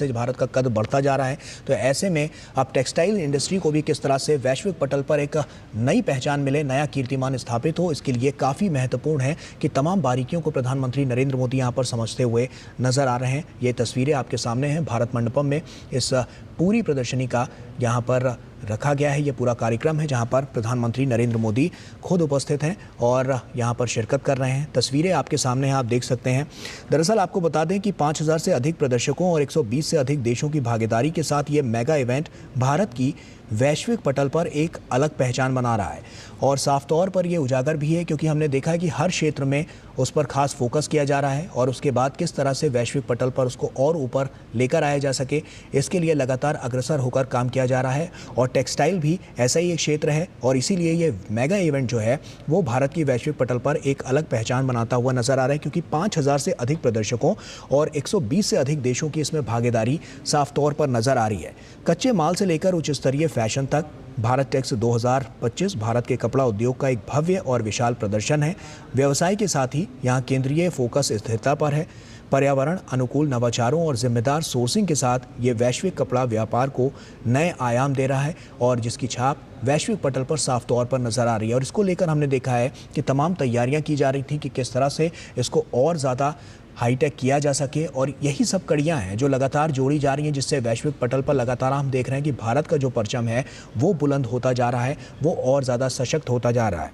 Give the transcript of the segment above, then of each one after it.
से भारत का कद बढ़ता जा रहा है। तो ऐसे में अब टेक्सटाइल इंडस्ट्री को भी किस तरह से वैश्विक पटल पर एक नई पहचान मिले, नया कीर्तिमान स्थापित हो, इसके लिए काफ़ी महत्वपूर्ण है कि तमाम बारीकियों को प्रधानमंत्री नरेंद्र मोदी यहाँ पर समझते हुए नजर आ रहे हैं। ये तस्वीरें आपके सामने हैं भारत मंडपम में इस पूरी प्रदर्शनी का यहाँ पर रखा गया है। ये पूरा कार्यक्रम है जहाँ पर प्रधानमंत्री नरेंद्र मोदी खुद उपस्थित हैं और यहाँ पर शिरकत कर रहे हैं। तस्वीरें आपके सामने हैं, आप देख सकते हैं। दरअसल आपको बता दें कि 5000 से अधिक प्रदर्शकों और 120 से अधिक देशों की भागीदारी के साथ ये मेगा इवेंट भारत की वैश्विक पटल पर एक अलग पहचान बना रहा है और साफ तौर पर यह उजागर भी है क्योंकि हमने देखा है कि हर क्षेत्र में उस पर खास फोकस किया जा रहा है और उसके बाद किस तरह से वैश्विक पटल पर उसको और ऊपर लेकर आया जा सके, इसके लिए लगातार अग्रसर होकर काम किया जा रहा है। और टेक्सटाइल भी ऐसा ही एक क्षेत्र है और इसीलिए ये मेगा इवेंट जो है वो भारत की वैश्विक पटल पर एक अलग पहचान बनाता हुआ नजर आ रहा है क्योंकि 5000 से अधिक प्रदर्शकों और 120 से अधिक देशों की इसमें भागीदारी साफ तौर पर नजर आ रही है। कच्चे माल से लेकर उच्च स्तरीय फैशन तक भारत टेक्स 2025 भारत के कपड़ा उद्योग का एक भव्य और विशाल प्रदर्शन है। व्यवसाय के साथ ही यहाँ केंद्रीय फोकस स्थिरता पर है। पर्यावरण अनुकूल नवाचारों और जिम्मेदार सोर्सिंग के साथ ये वैश्विक कपड़ा व्यापार को नए आयाम दे रहा है और जिसकी छाप वैश्विक पटल पर साफ तौर पर नजर आ रही है। और इसको लेकर हमने देखा है कि तमाम तैयारियां की जा रही थी कि किस तरह से इसको और ज़्यादा हाईटेक किया जा सके और यही सब कड़ियां हैं जो लगातार जोड़ी जा रही हैं जिससे वैश्विक पटल पर लगातार हम देख रहे हैं कि भारत का जो परचम है वो बुलंद होता जा रहा है, वो और ज़्यादा सशक्त होता जा रहा है।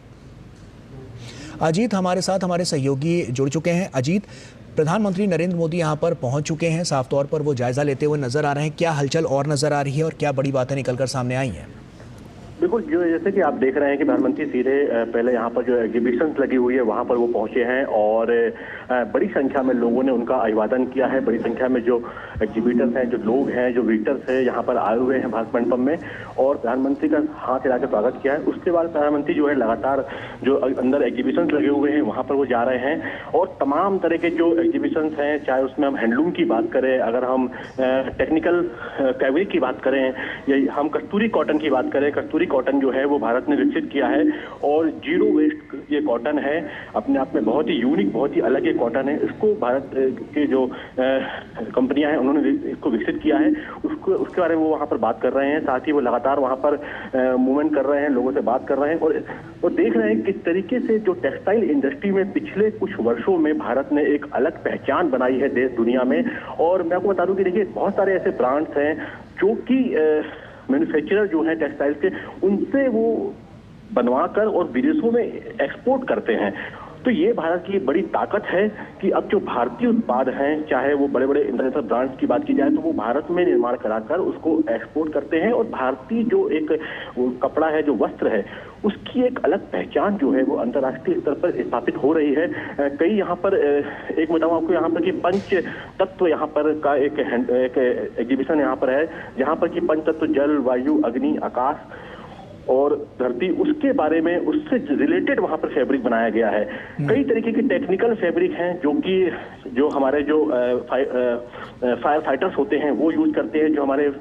अजीत हमारे साथ, हमारे सहयोगी जुड़ चुके हैं। अजीत, प्रधानमंत्री नरेंद्र मोदी यहाँ पर पहुंच चुके हैं, साफ तौर पर वो जायजा लेते हुए नजर आ रहे हैं। क्या हलचल और नजर आ रही है और क्या बड़ी बातें निकलकर सामने आई हैं? बिल्कुल, जो जैसे कि आप देख रहे हैं कि प्रधानमंत्री सीधे पहले यहाँ पर जो एग्जीबिशंस लगी हुई है वहाँ पर वो पहुंचे हैं और बड़ी संख्या में लोगों ने उनका अभिवादन किया है। बड़ी संख्या में जो एग्जीबिटर्स हैं, जो लोग हैं, जो विजिटर्स हैं, यहाँ पर आए हुए हैं भारत मंडपम में और प्रधानमंत्री का हाथ हिला के स्वागत किया है। उसके बाद प्रधानमंत्री जो है लगातार जो अंदर एग्जीबिशंस लगे हुए हैं वहाँ पर वो जा रहे हैं और तमाम तरह के जो एग्जीबिशंस हैं, चाहे उसमें हम हैंडलूम की बात करें, अगर हम टेक्निकल फैब्रिक की बात करें या हम कस्तूरी कॉटन की बात करें, कस्तूरी कॉटन जो है वो भारत ने विकसित किया है और जीरो वेस्ट ये कॉटन है, अपने आप में बहुत ही यूनिक, बहुत ही अलग ये कॉटन है। इसको भारत के जो कंपनियां हैं उन्होंने इसको विकसित किया है, उसके बारे में वो वहाँ पर बात कर रहे हैं। साथ ही वो लगातार वहाँ पर मूवमेंट कर रहे हैं, लोगों से बात कर रहे हैं और देख रहे हैं किस तरीके से जो टेक्सटाइल इंडस्ट्री में पिछले कुछ वर्षों में भारत ने एक अलग पहचान बनाई है देश दुनिया में। और मैं आपको बता दूं कि देखिए बहुत सारे ऐसे ब्रांड्स हैं जो कि मैन्युफैक्चरर जो है टेक्सटाइल के, उनसे वो बनवाकर और विदेशों में एक्सपोर्ट करते हैं। तो ये भारत की बड़ी ताकत है कि अब जो भारतीय उत्पाद हैं, चाहे वो बड़े बड़े इंटरनेशनल ब्रांड्स की बात की जाए तो वो भारत में निर्माण कराकर उसको एक्सपोर्ट करते हैं और भारतीय जो एक कपड़ा है, जो वस्त्र है, उसकी एक अलग पहचान जो है वो अंतर्राष्ट्रीय स्तर पर स्थापित हो रही है। कई यहाँ पर एक बताऊँ आपको यहाँ पर कि पंच तत्व यहाँ पर का एक एग्जीबिशन यहाँ पर है, जहाँ पर कि पंच तत्व जल, वायु, अग्नि, आकाश और धरती, उसके बारे में उससे रिलेटेड वहां पर फैब्रिक बनाया गया है। कई तरीके के टेक्निकल फैब्रिक हैं जो कि जो हमारे जो फायर फाइटर्स होते हैं वो यूज करते हैं, जो हमारे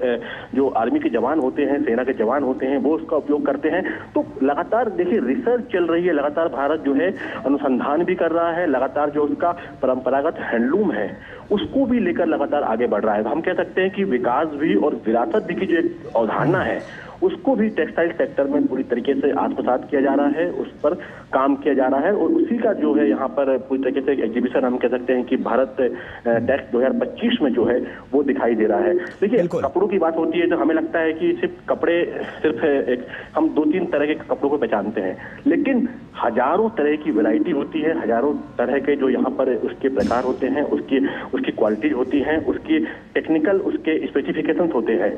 जो आर्मी के जवान होते हैं, सेना के जवान होते हैं, वो उसका उपयोग करते हैं। तो लगातार देखिए रिसर्च चल रही है, लगातार भारत जो है अनुसंधान भी कर रहा है, लगातार जो उसका परंपरागत हैंडलूम है उसको भी लेकर लगातार आगे बढ़ रहा है। हम कह सकते हैं कि विकास भी और विरासत भी की जो एक अवधारणा है उसको भी टेक्सटाइल सेक्टर में पूरी तरीके से आत्मसात किया जा रहा है, उस पर काम किया जा रहा है और उसी का जो है यहाँ पर पूरी तरीके से एग्जीबिशन हम कह सकते हैं कि भारत टेक्स 2025 में जो है वो दिखाई दे रहा है। देखिए कपड़ों की बात होती है तो हमें लगता है कि सिर्फ कपड़े सिर्फ एक हम 2-3 तरह के कपड़ों को पहचानते हैं, लेकिन हजारों तरह की वैरायटी होती है, हजारों तरह के जो यहाँ पर उसके प्रकार होते हैं, उसकी क्वालिटीज होती हैं, उसकी टेक्निकल उसके स्पेसिफिकेशंस होते हैं।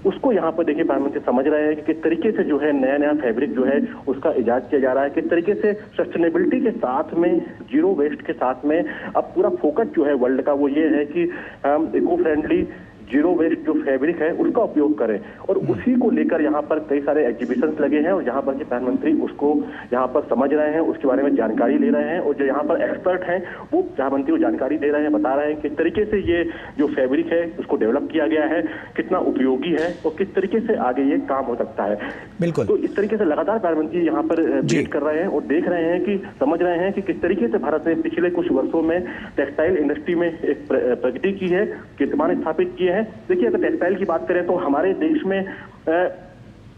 उसको यहाँ पर देखिए प्रधानमंत्री समझ रहे हैं कि किस तरीके से जो है नया नया फैब्रिक जो है उसका इजाद किया जा रहा है, किस तरीके से सस्टेनेबिलिटी के साथ में, जीरो वेस्ट के साथ में अब पूरा फोकस जो है वर्ल्ड का वो ये है कि हम इको फ्रेंडली जीरो वेस्ट जो फैब्रिक है उसका उपयोग करें और उसी को लेकर यहाँ पर कई सारे एग्जीबिशंस लगे हैं और जहाँ पर कि प्रधानमंत्री उसको यहाँ पर समझ रहे हैं, उसके बारे में जानकारी ले रहे हैं और जो यहाँ पर एक्सपर्ट हैं वो प्रधानमंत्री को जानकारी दे रहे हैं, बता रहे हैं किस तरीके से ये जो फैब्रिक है उसको डेवलप किया गया है, कितना उपयोगी है और किस तरीके से आगे ये काम हो सकता है। बिल्कुल, तो इस तरीके से लगातार प्रधानमंत्री यहाँ पर वेट कर रहे हैं और देख रहे हैं कि समझ रहे हैं कि किस तरीके से भारत ने पिछले कुछ वर्षों में टेक्सटाइल इंडस्ट्री में एक प्रगति की है, कीर्तिमान स्थापित किए हैं हैं। देखिए, अगर टेक्सटाइल की बात करें तो हमारे देश में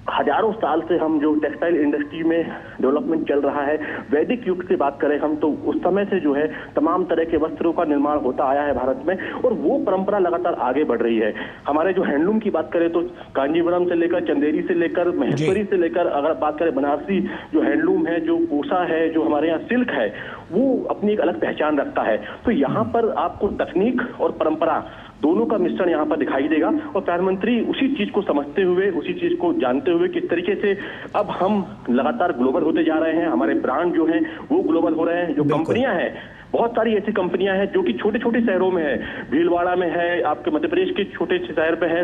हजारों साल से हम जो टेक्सटाइल इंडस्ट्री में डेवलपमेंट चल रहा है, वैदिक युग से बात करें हम तो उस समय से जो है तमाम तरह के वस्त्रों का निर्माण होता आया है भारत में, और वो परंपरा लगातार आगे बढ़ रही है। हमारे जो हैंडलूम की बात करें तो कांजीवरम से लेकर, चंदेरी से लेकर, महेश्वरी से लेकर, अगर बात करें बनारसी जो हैंडलूम है, जो कोसा है, जो हमारे यहाँ सिल्क है, वो अपनी एक अलग पहचान रखता है। तो यहाँ पर आपको तकनीक और परंपरा दोनों का मिश्रण यहाँ पर दिखाई देगा, और प्रधानमंत्री उसी चीज को समझते हुए, उसी चीज को जानते हुए किस तरीके से अब हम लगातार ग्लोबल होते जा रहे हैं, हमारे ब्रांड जो हैं वो ग्लोबल हो रहे हैं। जो कंपनियां हैं, बहुत सारी ऐसी कंपनियां हैं जो कि छोटे छोटे शहरों में है, भीलवाड़ा में है, आपके मध्य प्रदेश के छोटे शहर पे है,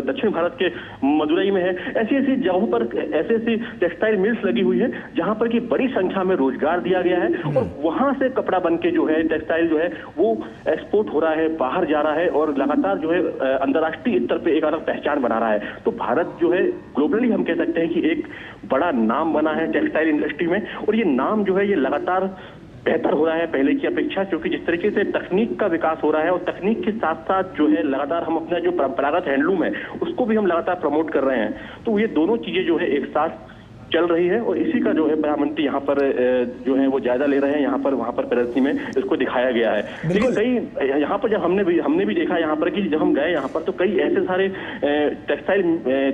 दक्षिण भारत के मदुरई में है, ऐसी ऐसी जगहों पर ऐसी ऐसी टेक्सटाइल मिल्स लगी हुई है जहां पर कि बड़ी संख्या में रोजगार दिया गया है, और वहां से कपड़ा बन के जो है टेक्सटाइल जो है वो एक्सपोर्ट हो रहा है, बाहर जा रहा है, और लगातार जो है अंतर्राष्ट्रीय स्तर पर एक अलग पहचान बना रहा है। तो भारत जो है ग्लोबली हम कह सकते हैं कि एक बड़ा नाम बना है टेक्सटाइल इंडस्ट्री में, और ये नाम जो है ये लगातार बेहतर हो रहा है पहले की अपेक्षा, क्योंकि जिस तरीके से तकनीक का विकास हो रहा है, और तकनीक के साथ साथ जो है लगातार हम अपना जो परंपरागत हैंडलूम है उसको भी हम लगातार प्रमोट कर रहे हैं। तो ये दोनों चीजें जो है एक साथ चल रही है, और इसी का जो है प्रधानमंत्री यहाँ पर जो है वो जायजा ले रहे हैं। यहाँ पर वहाँ पर प्रदर्शनी में इसको दिखाया गया है। लेकिन कई यहाँ पर जब हमने भी देखा यहाँ पर कि जब हम गए यहाँ पर तो कई ऐसे सारे टेक्सटाइल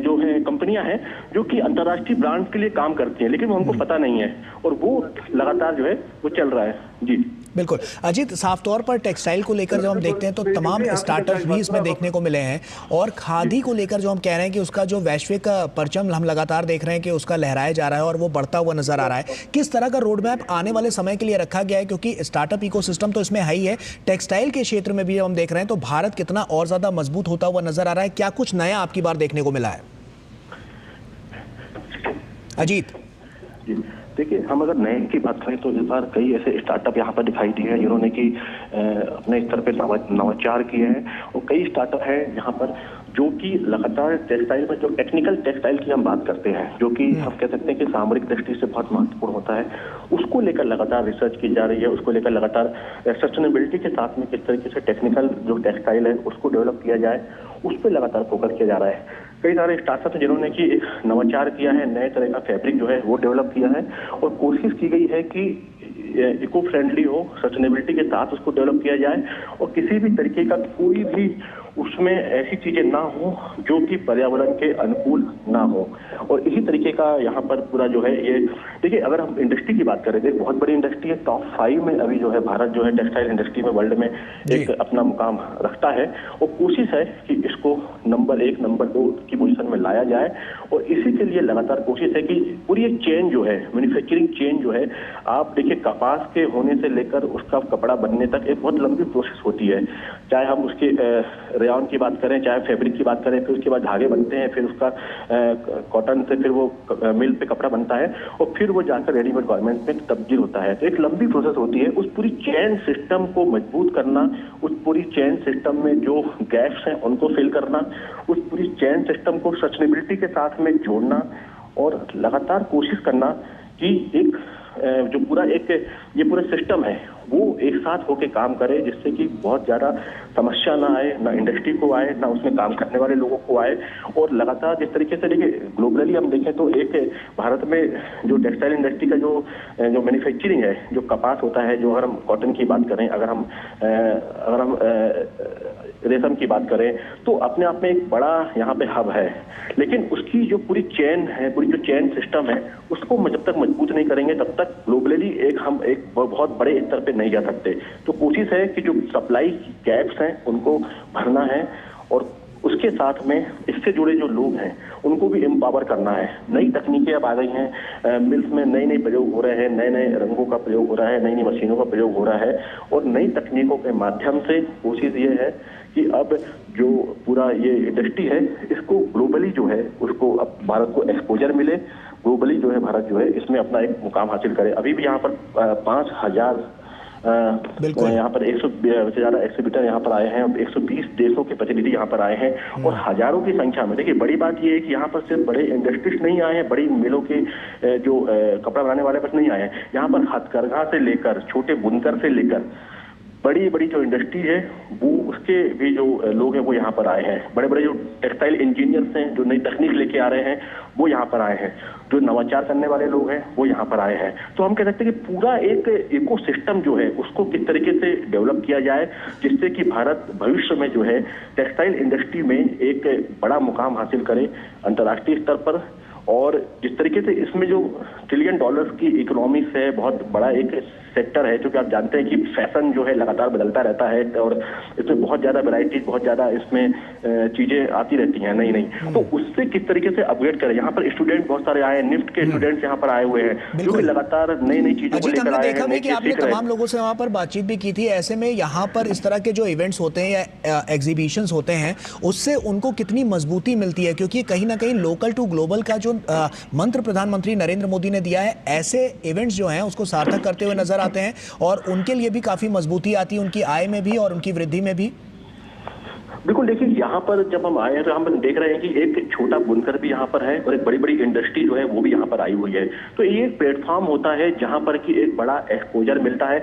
जो है कंपनियां हैं जो कि अंतर्राष्ट्रीय ब्रांड के लिए काम करती हैं, लेकिन वो हमको पता नहीं है, और वो लगातार जो है वो चल रहा है। जी बिल्कुल अजीत, साफ तौर पर टेक्सटाइल को लेकर जब हम देखते हैं तो तमाम स्टार्टअप्स भी इसमें देखने को मिले हैं, और खादी को लेकर जो हम कह रहे हैं कि उसका जो वैश्विक परचम हम लगातार देख रहे हैं कि उसका लहराया जा रहा है और वो बढ़ता हुआ नजर आ रहा है। किस तरह का रोड मैप आने वाले समय के लिए रखा गया है, क्योंकि स्टार्टअप इकोसिस्टम तो इसमें है ही है, टेक्सटाइल के क्षेत्र में भी हम देख रहे हैं तो भारत कितना और ज्यादा मजबूत होता हुआ नजर आ रहा है। क्या कुछ नया आपकी बार देखने को मिला है अजीत? देखिए, हम अगर नए की बात करें तो इस बार कई ऐसे स्टार्टअप यहाँ पर दिखाई दिए हैं जिन्होंने कि अपने स्तर पे नवाचार किए हैं, और कई स्टार्टअप हैं यहाँ पर जो कि लगातार टेक्सटाइल में जो टेक्निकल टेक्सटाइल की हम बात करते हैं, जो कि हम कह सकते हैं कि सामरिक दृष्टि से बहुत महत्वपूर्ण होता है, उसको लेकर लगातार रिसर्च की जा रही है। उसको लेकर लगातार सस्टेनेबिलिटी के साथ में किस तरीके से टेक्निकल जो टेक्सटाइल है उसको डेवलप किया जाए, उस पर लगातार फोकस किया जा रहा है। कई सारे स्टार्टअप जिन्होंने कि एक नवाचार किया है, नए तरह का फैब्रिक जो है वो डेवलप किया है, और कोशिश की गई है कि इको फ्रेंडली हो, सस्टेनेबिलिटी के साथ उसको डेवलप किया जाए, और किसी भी तरीके का कोई भी उसमें ऐसी चीजें ना हो जो कि पर्यावरण के अनुकूल ना हो। और इसी तरीके का यहाँ पर पूरा जो है ये देखिए, अगर हम इंडस्ट्री की बात करें तो बहुत बड़ी इंडस्ट्री है, टॉप 5 में अभी जो है भारत जो है टेक्सटाइल इंडस्ट्री में वर्ल्ड में एक अपना मुकाम रखता है, और कोशिश है कि इसको नंबर 1 नंबर 2 की पोजीशन में लाया जाए। और इसी के लिए लगातार कोशिश है कि पूरी एक चेन जो है, मैन्युफैक्चरिंग चेन जो है, आप देखिए कपास के होने से लेकर उसका कपड़ा बनने तक एक बहुत लंबी प्रोसेस होती है। चाहे हम उसके रेयॉन की बात करें, चाहे फैब्रिक की बात करें, फिर उसके बाद धागे बनते हैं, फिर उसका कॉटन से फिर वो मिल पे कपड़ा बनता है, और फिर वो जाकर रेडीमेड गारमेंट्स में तब्दील होता है। तो एक लंबी प्रोसेस होती है। उस पूरी चेन सिस्टम को मजबूत करना, उस पूरी चेन सिस्टम में जो गैप्स हैं उनको फिल करना, उस पूरी चेन सिस्टम को सस्टेनेबिलिटी के साथ में जोड़ना, और लगातार कोशिश करना कि एक जो पूरा एक ये पूरा सिस्टम है वो एक साथ होके काम करे, जिससे कि बहुत ज्यादा समस्या ना आए, ना इंडस्ट्री को आए, ना उसमें काम करने वाले लोगों को आए। और लगातार जिस तरीके से देखिए ग्लोबली हम देखें तो एक भारत में जो टेक्सटाइल इंडस्ट्री का जो मैन्युफैक्चरिंग है, जो कपास होता है, जो अगर हम कॉटन की बात करें, अगर हम रेशम की बात करें, तो अपने आप में एक बड़ा यहाँ पे हब है, लेकिन उसकी जो पूरी चेन है, पूरी जो चेन सिस्टम है, उसको जब तक मजबूत नहीं करेंगे तब तक ग्लोबली हम एक बहुत बड़े स्तर पे नहीं जा सकते। तो कोशिश है कि जो सप्लाई गैप्स हैं उनको भरना है, और उसके साथ में इससे जुड़े जो लोग हैं उनको भी एम्पावर करना है। नई तकनीकें अब आ गई हैं, मिल्स में नए नए प्रयोग हो रहे हैं, नए नए रंगों का प्रयोग हो रहा है, नई नई मशीनों का प्रयोग हो रहा है, और नई तकनीकों के माध्यम से कोशिश ये है कि अब जो पूरा ये इंडस्ट्री है इसको ग्लोबली जो है उसको अब भारत को एक्सपोजर मिले, ग्लोबली जो है भारत जो है इसमें अपना एक मुकाम हासिल करे। अभी भी यहाँ पर 5000 यहाँ पर 100 से ज्यादा एक्सिबिटर यहाँ पर आए हैं, 120 देशों के प्रतिनिधि यहाँ पर आए हैं, और हजारों की संख्या में। देखिए बड़ी बात यह है कि यहाँ पर सिर्फ बड़े इंडस्ट्रीज नहीं आए हैं, बड़ी मिलों के जो कपड़ा बनाने वाले बस नहीं आए हैं, यहाँ पर हथकरघा से लेकर, छोटे बुनकर से लेकर बड़ी बड़ी जो इंडस्ट्री है वो उसके भी जो लोग हैं वो यहाँ पर आए हैं। बड़े बड़े जो टेक्सटाइल इंजीनियर्स हैं, जो नई तकनीक लेके आ रहे हैं, वो यहाँ पर आए हैं। जो नवाचार करने वाले लोग हैं वो यहाँ पर आए हैं। तो हम कह सकते हैं कि पूरा एक इकोसिस्टम जो है उसको किस तरीके से डेवलप किया जाए जिससे कि भारत भविष्य में जो है टेक्सटाइल इंडस्ट्री में एक बड़ा मुकाम हासिल करे अंतर्राष्ट्रीय स्तर पर। और जिस तरीके से इसमें जो ट्रिलियन डॉलर्स की इकोनॉमी से बहुत बड़ा एक सेक्टर है, क्योंकि आप जानते हैं कि फैशन जो है लगातार बदलता रहता है और इसमें बहुत ज्यादा वैरायटीज, बहुत ज्यादा इसमें चीजें आती रहती हैं नई नई। तो उससे किस तरीके से अपग्रेड करें। यहाँ पर स्टूडेंट बहुत सारे आए हैं, निफ्ट के स्टूडेंट्स यहाँ पर आए हुए हैं जो कि लगातार नई नई चीजों को लेकर आए हैं। देखा कि आपने तमाम लोगों से वहां पर बातचीत भी की थी। ऐसे में यहाँ पर इस तरह के जो इवेंट्स होते हैं या एग्जीबिशंस होते हैं उससे उनको कितनी मजबूती मिलती है, क्योंकि कहीं ना कहीं लोकल टू ग्लोबल का जो मंत्र प्रधानमंत्री नरेंद्र मोदी ने दिया है, ऐसे इवेंट्स जो हैं उसको सार्थक करते हुए नजर आते हैं और उनके लिए भी काफी मजबूती आती है, उनकी आय में भी और उनकी वृद्धि में भी। बिल्कुल, देखिए यहाँ पर जब हम आए हैं तो हम देख रहे हैं कि एक छोटा बुनकर भी यहाँ पर है और एक बड़ी बड़ी इंडस्ट्री जो है वो भी यहाँ पर आई हुई है। तो ये एक प्लेटफॉर्म होता है जहाँ पर कि एक बड़ा एक्सपोजर मिलता है।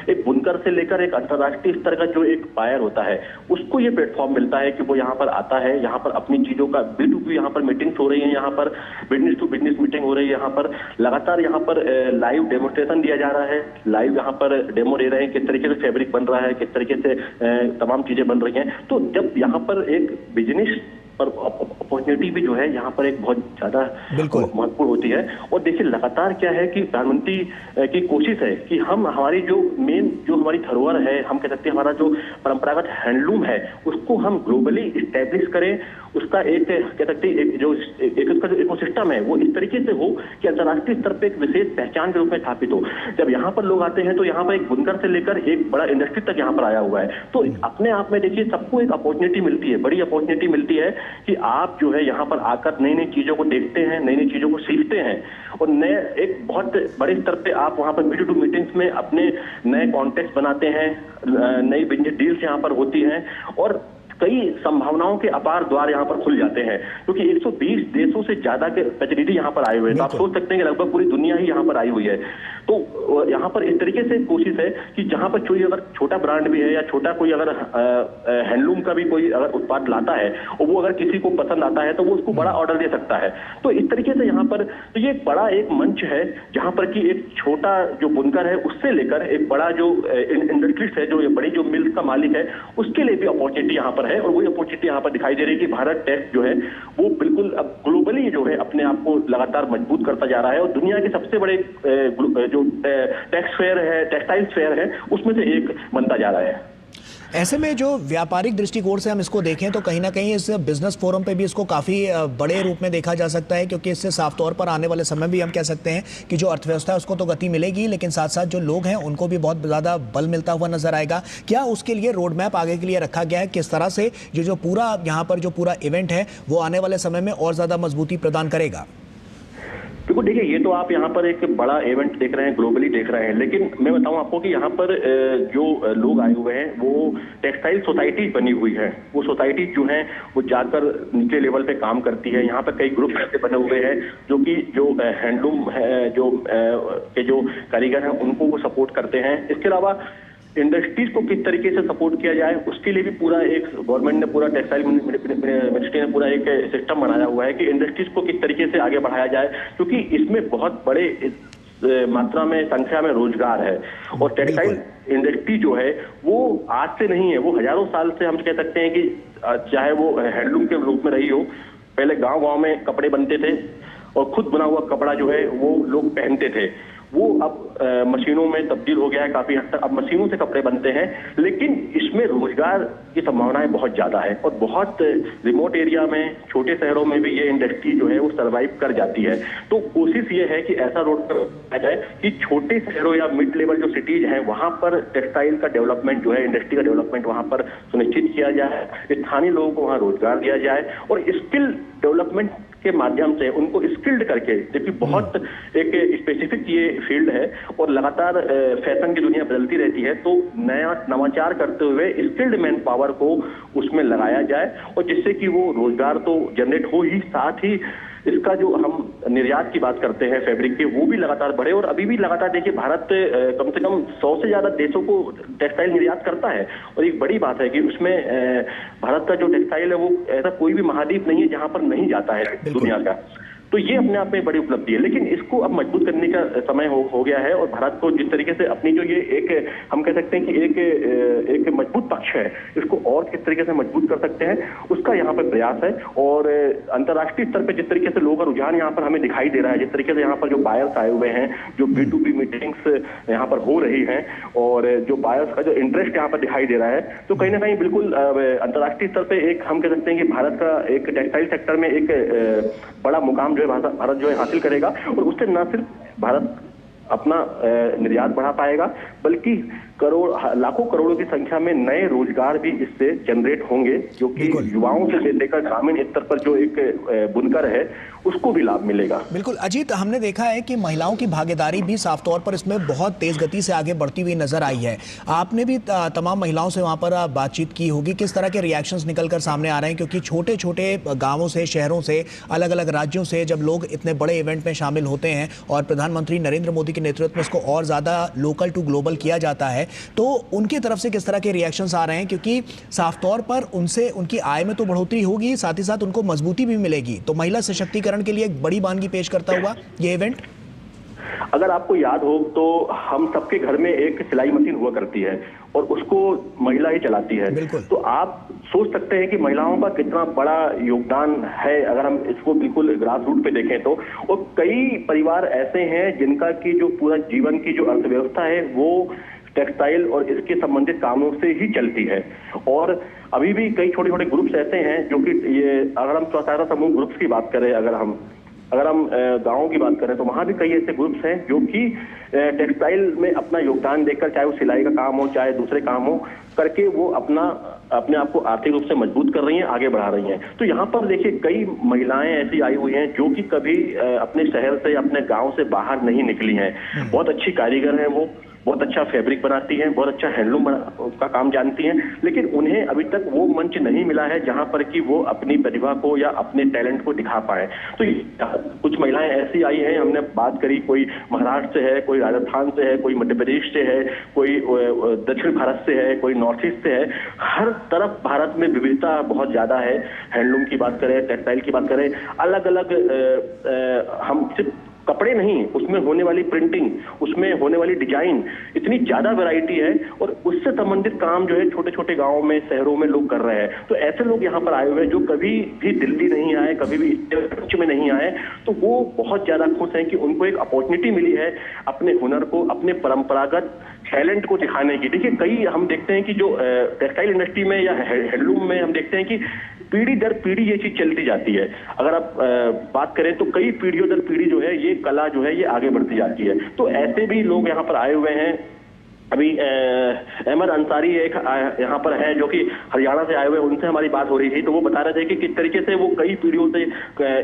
एक बुनकर से लेकर एक अंतर्राष्ट्रीय स्तर का जो एक बायर होता है उसको ये प्लेटफॉर्म मिलता है कि वो यहाँ पर आता है, यहाँ पर अपनी चीजों का B2B यहाँ पर मीटिंग्स हो रही है, यहाँ पर बिजनेस टू बिजनेस मीटिंग हो रही है, यहाँ पर लगातार यहाँ पर लाइव डेमोस्ट्रेशन दिया जा रहा है, लाइव यहाँ पर डेमो दे रहे हैं किस तरीके से फैब्रिक बन रहा है, किस तरीके से तमाम चीजें बन रही हैं। तो जब यहाँ पर एक बिजनेस पर अपॉर्चुनिटी भी जो है यहाँ पर एक बहुत ज्यादा महत्वपूर्ण होती है। और देखिए लगातार क्या है कि प्रधानमंत्री की कोशिश है कि हम हमारी जो हमारी धरोहर है, हम कह सकते हैं हमारा जो परंपरागत हैंडलूम है उसको हम ग्लोबली इस्टेब्लिश करें। उसका एक कह सकते हैं उसका जो इकोसिस्टम है वो इस तरीके से हो कि अंतर्राष्ट्रीय स्तर पर एक विशेष पहचान के रूप में स्थापित हो। जब यहाँ पर लोग आते हैं तो यहाँ पर एक बुनकर से लेकर एक बड़ा इंडस्ट्री तक यहाँ पर आया हुआ है। तो अपने आप में देखिए सबको एक अपॉर्चुनिटी मिलती है, बड़ी अपॉर्चुनिटी मिलती है कि आप जो है यहाँ पर आकर नई नई चीजों को देखते हैं, नई नई चीजों को सीखते हैं और नए एक बहुत बड़े स्तर पे आप वहाँ पर B2B मीटिंग्स में अपने नए कॉन्टेक्ट बनाते हैं, नई बिजनेस डील्स यहाँ पर होती हैं और कई संभावनाओं के अपार द्वार यहाँ पर खुल जाते हैं, क्योंकि 120 देशों से ज्यादा के प्रतिनिधि यहाँ पर आए हुए हैं। तो आप सोच सकते हैं कि लगभग पूरी दुनिया ही यहाँ पर आई हुई है। तो यहाँ पर इस तरीके से कोशिश है कि जहाँ पर कोई अगर छोटा ब्रांड भी है या छोटा कोई अगर हैंडलूम का भी कोई अगर उत्पाद लाता है और वो अगर किसी को पसंद आता है तो वो उसको बड़ा ऑर्डर दे सकता है। तो इस तरीके से यहाँ पर तो ये एक बड़ा एक मंच है जहाँ पर कि एक छोटा जो बुनकर है उससे लेकर एक बड़ा जो इंडस्ट्रीज है, जो बड़ी जो मिल्स का मालिक है, उसके लिए भी अपॉर्चुनिटी यहाँ पर है। और वही अपॉर्चुनिटी यहाँ पर दिखाई दे रही है कि भारत टेक्स जो है वो बिल्कुल अब ग्लोबली जो है अपने आप को लगातार मजबूत करता जा रहा है और दुनिया के सबसे बड़े जो टेक्स फेयर है, टेक्सटाइल फेयर है, उसमें से एक बनता जा रहा है। ऐसे में जो व्यापारिक दृष्टिकोण से हम इसको देखें तो कहीं ना कहीं इस बिजनेस फोरम पे भी इसको काफ़ी बड़े रूप में देखा जा सकता है, क्योंकि इससे साफ तौर पर आने वाले समय भी हम कह सकते हैं कि जो अर्थव्यवस्था है उसको तो गति मिलेगी, लेकिन साथ साथ जो लोग हैं उनको भी बहुत ज़्यादा बल मिलता हुआ नजर आएगा। क्या उसके लिए रोड मैप आगे के लिए रखा गया है? किस तरह से जो पूरा यहाँ पर जो पूरा इवेंट है वो आने वाले समय में और ज़्यादा मजबूती प्रदान करेगा? देखो देखिए, ये तो आप यहाँ पर एक बड़ा इवेंट देख रहे हैं, ग्लोबली देख रहे हैं, लेकिन मैं बताऊं आपको कि यहाँ पर जो लोग आए हुए हैं वो टेक्सटाइल सोसाइटी बनी हुई है। वो सोसाइटी जो है वो जाकर नीचे लेवल पे काम करती है। यहाँ पर कई ग्रुप ऐसे बने हुए हैं जो कि जो हैंडलूम है, जो कारीगर हैं उनको वो सपोर्ट करते हैं। इसके अलावा इंडस्ट्रीज को किस तरीके से सपोर्ट किया जाए उसके लिए भी पूरा एक गवर्नमेंट ने, पूरा टेक्सटाइल मिनिस्ट्री ने पूरा एक सिस्टम बनाया हुआ है कि इंडस्ट्रीज को किस तरीके से आगे बढ़ाया जाए, क्योंकि इसमें बहुत बड़े मात्रा में संख्या में रोजगार है। और टेक्सटाइल इंडस्ट्री जो है वो आज से नहीं है, वो हजारों साल से हम कह सकते हैं कि चाहे वो हैंडलूम के रूप में रही हो। पहले गाँव में कपड़े बनते थे और खुद बना हुआ कपड़ा जो है वो लोग पहनते थे। वो अब मशीनों में तब्दील हो गया है काफी हद तक, अब मशीनों से कपड़े बनते हैं, लेकिन इसमें रोजगार की संभावनाएं बहुत ज्यादा है और बहुत रिमोट एरिया में, छोटे शहरों में भी ये इंडस्ट्री जो है वो सर्वाइव कर जाती है। तो कोशिश ये है कि ऐसा रोड पर जाए कि छोटे शहरों या मिड लेवल जो सिटीज हैं वहां पर टेक्सटाइल का डेवलपमेंट जो है, इंडस्ट्री का डेवलपमेंट वहां पर सुनिश्चित किया जाए, स्थानीय लोगों को वहां रोजगार दिया जाए और स्किल डेवलपमेंट के माध्यम से उनको स्किल्ड करके, जबकि बहुत एक स्पेसिफिक ये फील्ड है और लगातार फैशन की दुनिया बदलती रहती है, तो नया नवाचार करते हुए स्किल्ड मैन पावर को उसमें लगाया जाए और जिससे कि वो रोजगार तो जनरेट हो ही, साथ ही इसका जो हम निर्यात की बात करते हैं फैब्रिक के, वो भी लगातार बढ़े और अभी भी लगातार देखिए भारत कम से कम 100 से ज्यादा देशों को टेक्सटाइल निर्यात करता है। और एक बड़ी बात है कि उसमें भारत का जो टेक्सटाइल है वो ऐसा कोई भी महाद्वीप नहीं है जहां पर नहीं जाता है दुनिया का। तो ये अपने आप में बड़ी उपलब्धि है, लेकिन इसको अब मजबूत करने का समय हो गया है और भारत को जिस तरीके से अपनी जो ये एक हम कह सकते हैं कि एक मजबूत पक्ष है, इसको और किस तरीके से मजबूत कर सकते हैं उसका यहाँ पर प्रयास है। और अंतर्राष्ट्रीय स्तर पर जिस तरीके से लोगों का रुझान यहाँ पर हमें दिखाई दे रहा है, जिस तरीके से यहाँ पर जो बायर्स आए हुए हैं, जो B2B मीटिंग्स यहाँ पर हो रही हैं और जो बायर्स का जो इंटरेस्ट यहाँ पर दिखाई दे रहा है, तो कहीं ना कहीं बिल्कुल अंतर्राष्ट्रीय स्तर पर एक हम कह सकते हैं कि भारत का एक टेक्सटाइल सेक्टर में एक बड़ा मुकाम भारत जो है हासिल करेगा। और उससे न सिर्फ भारत अपना निर्यात बढ़ा पाएगा, बल्कि लाखों करोड़ों की संख्या में नए रोजगार भी इससे जनरेट होंगे, जो कि युवाओं से लेकर ग्रामीण स्तर पर जो एक बुनकर है उसको भी लाभ मिलेगा। बिल्कुल अजीत, हमने देखा है कि महिलाओं की भागीदारी भी साफ तौर पर इसमें बहुत तेज गति से आगे बढ़ती हुई नजर आई है। आपने भी तमाम महिलाओं से वहां पर बातचीत की होगी, किस तरह के रिएक्शंस निकलकर सामने आ रहे हैं? क्योंकि छोटे छोटे गांवों से, शहरों से, अलग अलग राज्यों से जब लोग इतने बड़े इवेंट में शामिल होते हैं और प्रधानमंत्री नरेंद्र मोदी के नेतृत्व में इसको और ज्यादा लोकल टू ग्लोबल किया जाता है, तो उनकी तरफ से किस तरह के रिएक्शंस आ रहे हैं? क्योंकि साफ तौर पर उनसे उनकी आय में तो बढ़ोतरी होगी, साथ ही साथ उनको मजबूती भी मिलेगी। तो महिला सशक्तिकरण के लिए एक बड़ी वानगी पेश करता हुआ ये इवेंट। अगर आपको याद हो तो हम सबके घर में एक सिलाई मशीन हुआ करती है और उसको महिला ही चलाती है। तो आप सोच सकते हैं कि महिलाओं का कितना बड़ा योगदान है अगर हम इसको बिल्कुल ग्रास रूट पे देखें तो। और कई परिवार ऐसे हैं जिनका की जो पूरा जीवन की जो अर्थव्यवस्था है वो टेक्सटाइल और इसके संबंधित कामों से ही चलती है। और अभी भी कई छोटे छोटे ग्रुप्स ऐसे हैं जो कि ये अगर हम स्वसहायता समूह ग्रुप्स की बात करें, अगर हम गाँव की बात करें तो वहां भी कई ऐसे ग्रुप्स हैं जो कि टेक्सटाइल में अपना योगदान देकर, चाहे वो सिलाई का काम हो चाहे दूसरे काम हो, करके वो अपने आप को आर्थिक रूप से मजबूत कर रही हैं, आगे बढ़ा रही हैं। तो यहाँ पर देखिए कई महिलाएं ऐसी आई हुई हैं जो कि कभी अपने शहर से, अपने गाँव से बाहर नहीं निकली हैं। बहुत अच्छी कारीगर हैं, वो बहुत अच्छा फैब्रिक बनाती हैं, बहुत अच्छा हैंडलूम का काम जानती हैं, लेकिन उन्हें अभी तक वो मंच नहीं मिला है जहां पर कि वो अपनी प्रतिभा को या अपने टैलेंट को दिखा पाए। तो कुछ महिलाएं ऐसी आई हैं, हमने बात करी, कोई महाराष्ट्र से है, कोई राजस्थान से है, कोई मध्य प्रदेश से है, कोई दक्षिण भारत से है, कोई नॉर्थ ईस्ट से है। हर तरफ भारत में विविधता बहुत ज्यादा है। हैंडलूम की बात करें, टेक्सटाइल की बात करें, अलग अलग हम सिर्फ कपड़े नहीं, उसमें होने वाली प्रिंटिंग, उसमें होने वाली डिजाइन, इतनी ज्यादा वैरायटी है। और उससे संबंधित काम जो है छोटे छोटे गांवों में, शहरों में लोग कर रहे हैं। तो ऐसे लोग यहाँ पर आए हुए हैं जो कभी भी दिल्ली नहीं आए, कभी भी मंच में नहीं आए, तो वो बहुत ज्यादा खुश हैं कि उनको एक अपॉर्चुनिटी मिली है अपने हुनर को, अपने परंपरागत टैलेंट को दिखाने की। देखिए कई हम देखते हैं कि जो टेक्सटाइल इंडस्ट्री में या हैंडलूम में हम देखते हैं कि पीढ़ी दर पीढ़ी ये चीज चलती जाती है। अगर आप बात करें तो कई पीढ़ियों दर पीढ़ी जो है ये कला जो है ये आगे बढ़ती जाती है। तो ऐसे भी लोग यहाँ पर आए हुए हैं। अभी अहमद अंसारी एक यहाँ पर है जो कि हरियाणा से आए हुए, उनसे हमारी बात हो रही थी, तो वो बता रहे थे कि किस तरीके से वो कई पीढ़ियों से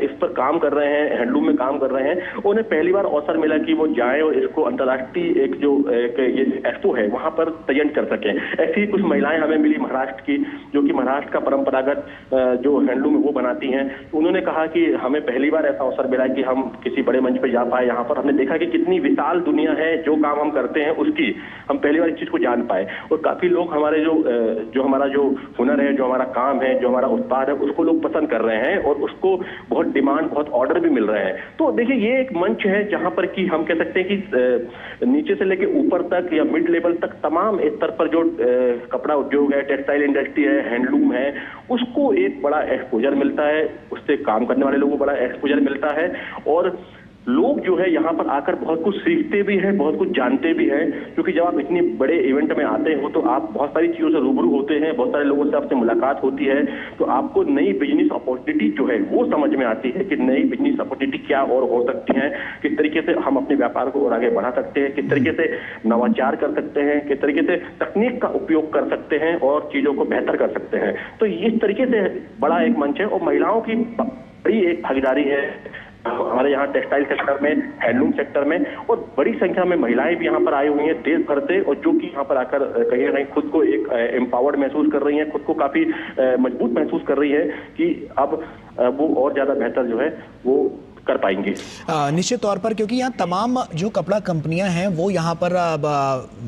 इस पर काम कर रहे हैं, हैंडलूम में काम कर रहे हैं। उन्हें पहली बार अवसर मिला कि वो जाएं और इसको अंतर्राष्ट्रीय एक जो ये एक्सपो है वहां पर प्रेजेंट कर सकें। ऐसी कुछ महिलाएं हमें मिली महाराष्ट्र की, जो कि महाराष्ट्र का परंपरागत जो हैंडलूम है वो बनाती हैं। उन्होंने कहा कि हमें पहली बार ऐसा अवसर मिला कि हम किसी बड़े मंच पर जा पाए। यहाँ पर हमने देखा कि कितनी विशाल दुनिया है, जो काम हम करते हैं उसकी हम पहली बार इस चीज को जान पाए। और काफी लोग हमारे जो हमारा जो हुनर है, जो हमारा काम है, जो हमारा उत्पाद है, उसको लोग पसंद कर रहे हैं और उसको बहुत डिमांड, बहुत ऑर्डर भी मिल रहे हैं। तो देखिए ये एक मंच है जहां पर कि हम कह सकते हैं कि नीचे से लेकर ऊपर तक या मिड लेवल तक तमाम स्तर पर जो कपड़ा उद्योग है, टेक्सटाइल इंडस्ट्री है, हैंडलूम है, उसको एक बड़ा एक्सपोजर मिलता है, उससे काम करने वाले लोगों को बड़ा एक्सपोजर मिलता है। और लोग जो है यहाँ पर आकर बहुत कुछ सीखते भी हैं, बहुत कुछ जानते भी हैं। क्योंकि जब आप इतनी बड़े इवेंट में आते हो तो आप बहुत सारी चीजों से रूबरू होते हैं, बहुत सारे लोगों से आपसे मुलाकात होती है, तो आपको नई बिजनेस अपॉर्चुनिटी जो है वो समझ में आती है कि नई बिजनेस अपॉर्चुनिटी क्या और हो सकती है, किस तरीके से हम अपने व्यापार को और आगे बढ़ा सकते हैं, किस तरीके से नवाचार कर सकते हैं, किस तरीके से तकनीक का उपयोग कर सकते हैं और चीजों को बेहतर कर सकते हैं। तो इस तरीके से बड़ा एक मंच है और महिलाओं की बड़ी एक भागीदारी है हमारे यहाँ टेक्सटाइल सेक्टर में, हैंडलूम सेक्टर में। और बड़ी संख्या में महिलाएं भी यहाँ पर आई हुई हैं देश भर से, और जो कि यहाँ पर आकर कहीं ना कहीं खुद को एक एम्पावर्ड महसूस कर रही हैं, खुद को काफी मजबूत महसूस कर रही है कि अब वो और ज़्यादा बेहतर जो है वो कर पाएंगे। निश्चित तौर पर, क्योंकि यहाँ तमाम जो कपड़ा कंपनियां हैं वो यहाँ पर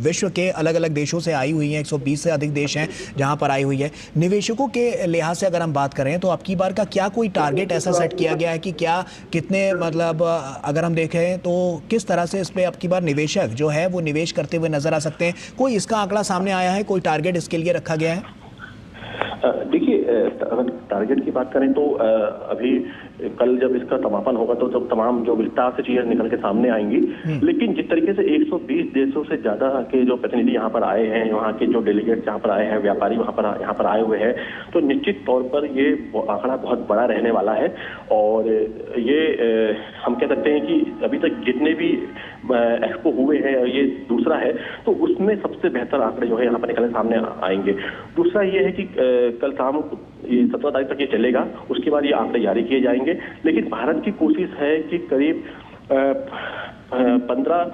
विश्व के अलग अलग देशों से आई हुई हैं। 120 से अधिक देश हैं जहाँ पर आई हुई है। निवेशकों के लिहाज से अगर हम बात करें तो अब की बार का क्या कोई टारगेट ऐसा सेट किया गया है कि क्या कितने, मतलब अगर हम देखें तो किस तरह से इस पर अब की बार निवेशक जो है वो निवेश करते हुए नजर आ सकते हैं? कोई इसका आंकड़ा सामने आया है? कोई टारगेट इसके लिए रखा गया है? देखिए, अगर टारगेट की बात करें तो अभी कल जब इसका समापन होगा तो जब तमाम जो विस्तार से चीजें निकल के सामने आएंगी, लेकिन जिस तरीके से 120 देशों से ज्यादा के जो प्रतिनिधि यहाँ पर आए हैं, वहाँ के जो डेलीगेट्स यहाँ पर आए हैं, व्यापारी यहाँ पर आए हुए हैं, तो निश्चित तौर पर ये आंकड़ा बहुत बड़ा रहने वाला है। और ये हम कह सकते हैं कि अभी तक जितने भी एक्सपो हुए हैं, ये दूसरा है, तो उसमें सबसे बेहतर आंकड़े जो है यहाँ पर निकल सामने आएंगे। दूसरा ये है कि कल शाम ये 17 तारीख तक ये चलेगा, उसके बाद ये आंकड़े जारी किए जाएंगे। लेकिन भारत की कोशिश है कि करीब 15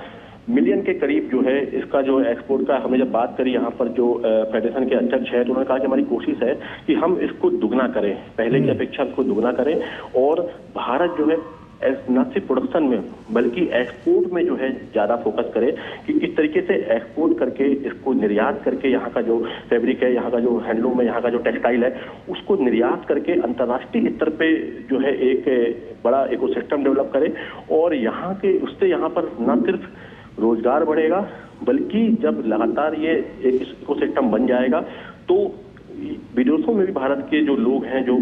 मिलियन के करीब जो है इसका जो एक्सपोर्ट का, हमने जब बात करी यहाँ पर जो फेडरेशन के अध्यक्ष है, तो उन्होंने कहा कि हमारी कोशिश है कि हम इसको दुगना करें, पहले की अपेक्षा इसको दुगना करें। और भारत जो है न सिर्फ प्रोडक्शन में बल्कि एक्सपोर्ट में जो है ज्यादा फोकस करे कि किस तरीके से एक्सपोर्ट करके इसको निर्यात करके यहाँ का जो फैब्रिक है, यहाँ का जो हैंडलूम है, यहाँ का जो टेक्सटाइल है, उसको निर्यात करके अंतर्राष्ट्रीय स्तर पे जो है एक बड़ा इकोसिस्टम डेवलप करे। और यहाँ के उससे यहाँ पर न सिर्फ रोजगार बढ़ेगा बल्कि जब लगातार ये एक इकोसिस्टम बन जाएगा तो विदेशों में भी भारत के जो लोग हैं, जो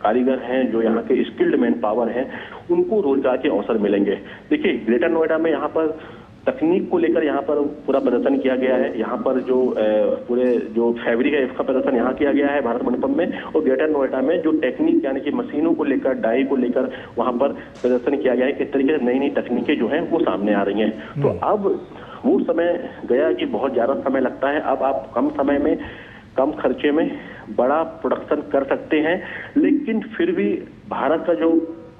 कारीगर हैं, जो यहाँ के स्किल्ड मैन पावर हैं, उनको रोजगार के अवसर मिलेंगे। देखिए, ग्रेटर नोएडा में यहाँ पर तकनीक को लेकर यहाँ पर पूरा प्रदर्शन किया गया है। यहाँ पर जो पूरे जो फैब्रिक है इसका प्रदर्शन यहाँ किया गया है भारत मंडपम में। और ग्रेटर नोएडा में जो टेक्निक यानी कि मशीनों को लेकर, डाई को लेकर वहाँ पर प्रदर्शन किया गया है। किस तरीके से नई नई तकनीकें जो हैं वो सामने आ रही हैं। तो अब वो समय गया कि बहुत ज्यादा समय लगता है। अब आप कम समय में, कम खर्चे में बड़ा प्रोडक्शन कर सकते हैं। लेकिन फिर भी भारत का जो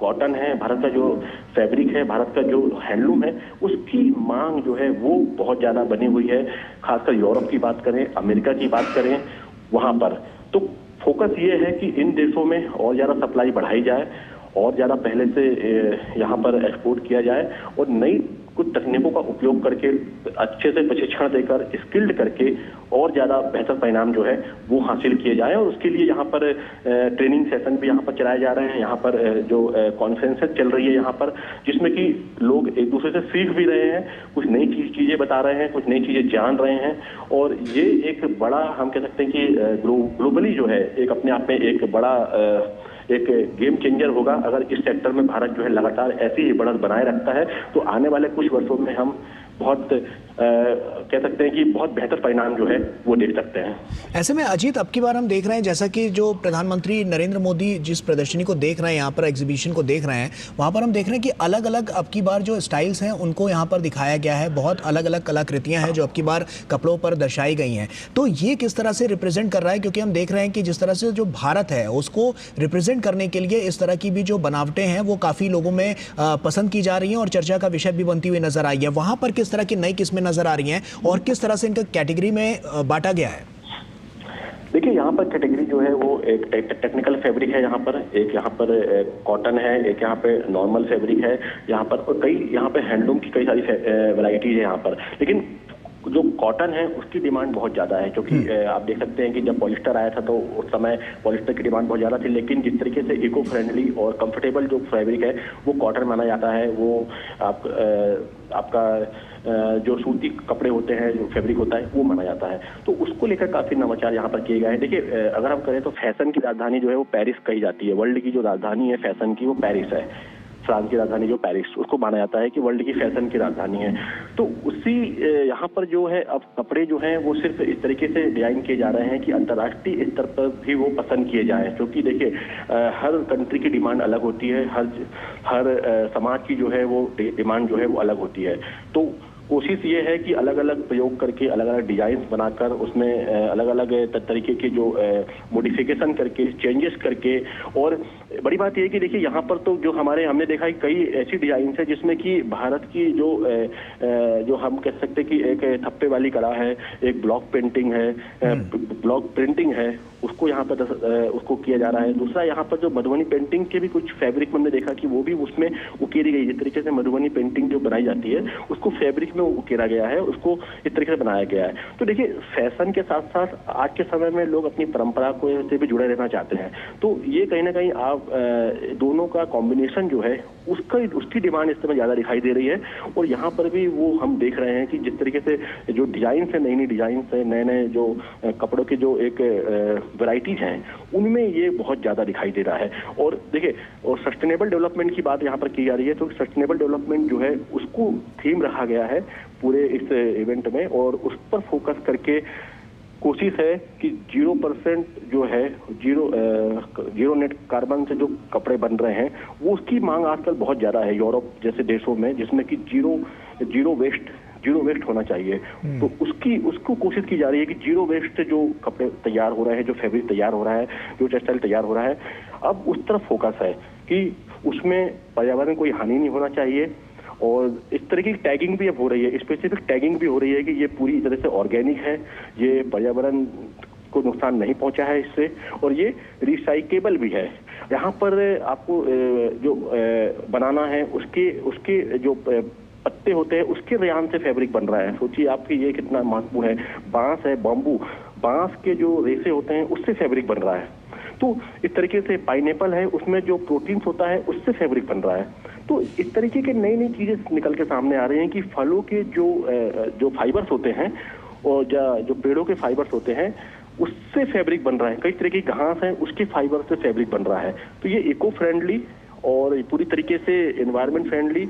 कॉटन है, भारत का जो फैब्रिक है, भारत का जो हैंडलूम है, उसकी मांग जो है वो बहुत ज्यादा बनी हुई है। खासकर यूरोप की बात करें, अमेरिका की बात करें, वहां पर तो फोकस ये है कि इन देशों में और ज्यादा सप्लाई बढ़ाई जाए और ज्यादा पहले से यहाँ पर एक्सपोर्ट किया जाए और नई कुछ तकनीकों का उपयोग करके अच्छे से प्रशिक्षण देकर, स्किल्ड करके और ज्यादा बेहतर परिणाम जो है वो हासिल किए जाए। और उसके लिए यहाँ पर ट्रेनिंग सेशन भी यहाँ पर चलाए जा रहे हैं। यहाँ पर जो कॉन्फ्रेंसेस चल रही है यहाँ पर, जिसमें कि लोग एक दूसरे से सीख भी रहे हैं, कुछ नई चीजें बता रहे हैं, कुछ नई चीजें जान रहे हैं। और ये एक बड़ा, हम कह सकते हैं कि ग्लोबली जो है एक अपने आप में एक बड़ा एक गेम चेंजर होगा। अगर इस सेक्टर में भारत जो है लगातार ऐसी ही बढ़त बनाए रखता है तो आने वाले कुछ वर्षों में हम बहुत कह सकते हैं कि बहुत बेहतर परिणाम जो है वो देख सकते हैं। ऐसे में अजीत, अब की बार हम देख रहे हैं जैसा कि जो प्रधानमंत्री नरेंद्र मोदी जिस प्रदर्शनी को देख रहे हैं, यहाँ पर एग्जीबिशन को देख रहे हैं, वहाँ पर हम देख रहे हैं कि अलग अलग अब की बार जो स्टाइल्स हैं उनको यहाँ पर दिखाया गया है। बहुत अलग अलग कलाकृतियाँ हैं जो अब की बार कपड़ों पर दर्शाई गई हैं। तो ये किस तरह से रिप्रेजेंट कर रहा है? क्योंकि हम देख रहे हैं कि जिस तरह से जो भारत है उसको रिप्रेजेंट करने के लिए इस तरह की भी जो बनावटें हैं वो काफ़ी लोगों में पसंद की जा रही हैं और चर्चा का विषय भी बनती हुई नजर आई है। वहाँ पर किस तरह की नई किस्में नजर आ रही हैं और किस तरह से इनका कैटेगरी में बांटा गया है? देखिए, यहाँ पर कैटेगरी जो है वो एक टेक्निकल फैब्रिक है, यहाँ पर कॉटन है, एक यहाँ पे नॉर्मल फैब्रिक है यहाँ पर, और कई यहाँ पे हैंडलूम की कई सारी वैरायटीज है यहाँ पर। लेकिन जो कॉटन है उसकी डिमांड बहुत ज्यादा है, क्योंकि आप देख सकते हैं कि जब पॉलिस्टर आया था तो उस समय पॉलिस्टर की डिमांड बहुत ज्यादा थी। लेकिन जिस तरीके से इको फ्रेंडली और कंफर्टेबल जो फैब्रिक है वो कॉटन माना जाता है। वो आपका जो सूती कपड़े होते हैं, जो फैब्रिक होता है वो माना जाता है। तो उसको लेकर काफी नवाचार यहाँ पर किए गए हैं। देखिए, अगर हम करें तो फैशन की राजधानी जो है वो पेरिस कही जाती है। वर्ल्ड की जो राजधानी है फैशन की वो पेरिस है। फ्रांस की राजधानी जो पेरिस, उसको माना जाता है कि वर्ल्ड की फैशन की राजधानी है। तो उसी यहाँ पर जो है अब कपड़े जो हैं वो सिर्फ इस तरीके से डिजाइन किए जा रहे हैं कि अंतर्राष्ट्रीय स्तर पर भी वो पसंद किए जाएं। क्योंकि देखिए, हर कंट्री की डिमांड अलग होती है, हर समाज की जो है वो डिमांड जो है वो अलग होती है। तो कोशिश ये है कि अलग अलग प्रयोग करके अलग अलग डिजाइन बनाकर उसमें अलग अलग तरीके के जो मॉडिफिकेशन करके चेंजेस करके, और बड़ी बात यह है कि देखिए यहाँ पर तो जो हमने देखा है कई ऐसी डिजाइन है जिसमें कि भारत की जो हम कह सकते हैं कि एक थप्पे वाली कला है, एक ब्लॉक पेंटिंग है, ब्लॉक प्रिंटिंग है, उसको यहाँ पर उसको किया जा रहा है। दूसरा यहाँ पर जो मधुबनी पेंटिंग के भी कुछ फैब्रिक में हमने देखा कि वो भी उसमें उकेरी गई। जिस तरीके से मधुबनी पेंटिंग जो बनाई जाती है उसको फैब्रिक में उकेरा गया है, उसको इस तरीके से बनाया गया है। तो देखिए फैशन के साथ साथ आज के समय में लोग अपनी परंपरा को से भी जुड़े रहना चाहते हैं, तो ये कहीं ना कहीं आप दोनों का कॉम्बिनेशन जो है उसकी डिमांड इस समय ज्यादा दिखाई दे रही है। और यहाँ पर भी वो हम देख रहे हैं कि जिस तरीके से जो डिजाइन है, नई नई डिजाइन है, नए नए जो कपड़ों के जो एक वैरायटीज हैं उनमें ये बहुत ज्यादा दिखाई दे रहा है। और देखिए और सस्टेनेबल डेवलपमेंट की बात यहाँ पर की जा रही है, तो सस्टेनेबल डेवलपमेंट जो है उसको थीम रखा गया है पूरे इस इवेंट में, और उस पर फोकस करके कोशिश है कि 0% जो है जीरो नेट कार्बन से जो कपड़े बन रहे हैं वो उसकी मांग आजकल बहुत ज्यादा है यूरोप जैसे देशों में, जिसमें कि जीरो वेस्ट होना चाहिए। तो उसको कोशिश की जा रही है कि जीरो वेस्ट से जो कपड़े तैयार हो रहे हैं, जो फैब्रिक तैयार हो रहा है, जो टेक्सटाइल तैयार हो रहा है, अब उस तरफ फोकस है कि उसमें पर्यावरण कोई हानि नहीं होना चाहिए। और इस तरह की टैगिंग भी अब हो रही है, स्पेसिफिक टैगिंग भी हो रही है कि ये पूरी तरह से ऑर्गेनिक है, ये पर्यावरण को नुकसान नहीं पहुंचा है इससे, और ये रिसाइकेबल भी है। यहाँ पर आपको जो बनाना है उसके जो पत्ते होते हैं उसके रेयान से फैब्रिक बन रहा है। सोचिए आपके ये कितना महत्वपूर्ण है। बांस है, बाम्बू, बांस के जो रेसे होते हैं उससे फैब्रिक बन रहा है। तो इस तरीके से पाइनएप्पल है, उसमें जो प्रोटीन्स होता है उससे फैब्रिक बन रहा है। तो इस तरीके के नई नई चीजें निकल के सामने आ रही हैं कि फलों के जो फाइबर्स होते हैं और जो पेड़ों के फाइबर्स होते हैं उससे फैब्रिक बन रहा है। कई तरह की घास है उसके फाइबर से फैब्रिक बन रहा है। तो ये इको फ्रेंडली और पूरी तरीके से एनवायरमेंट फ्रेंडली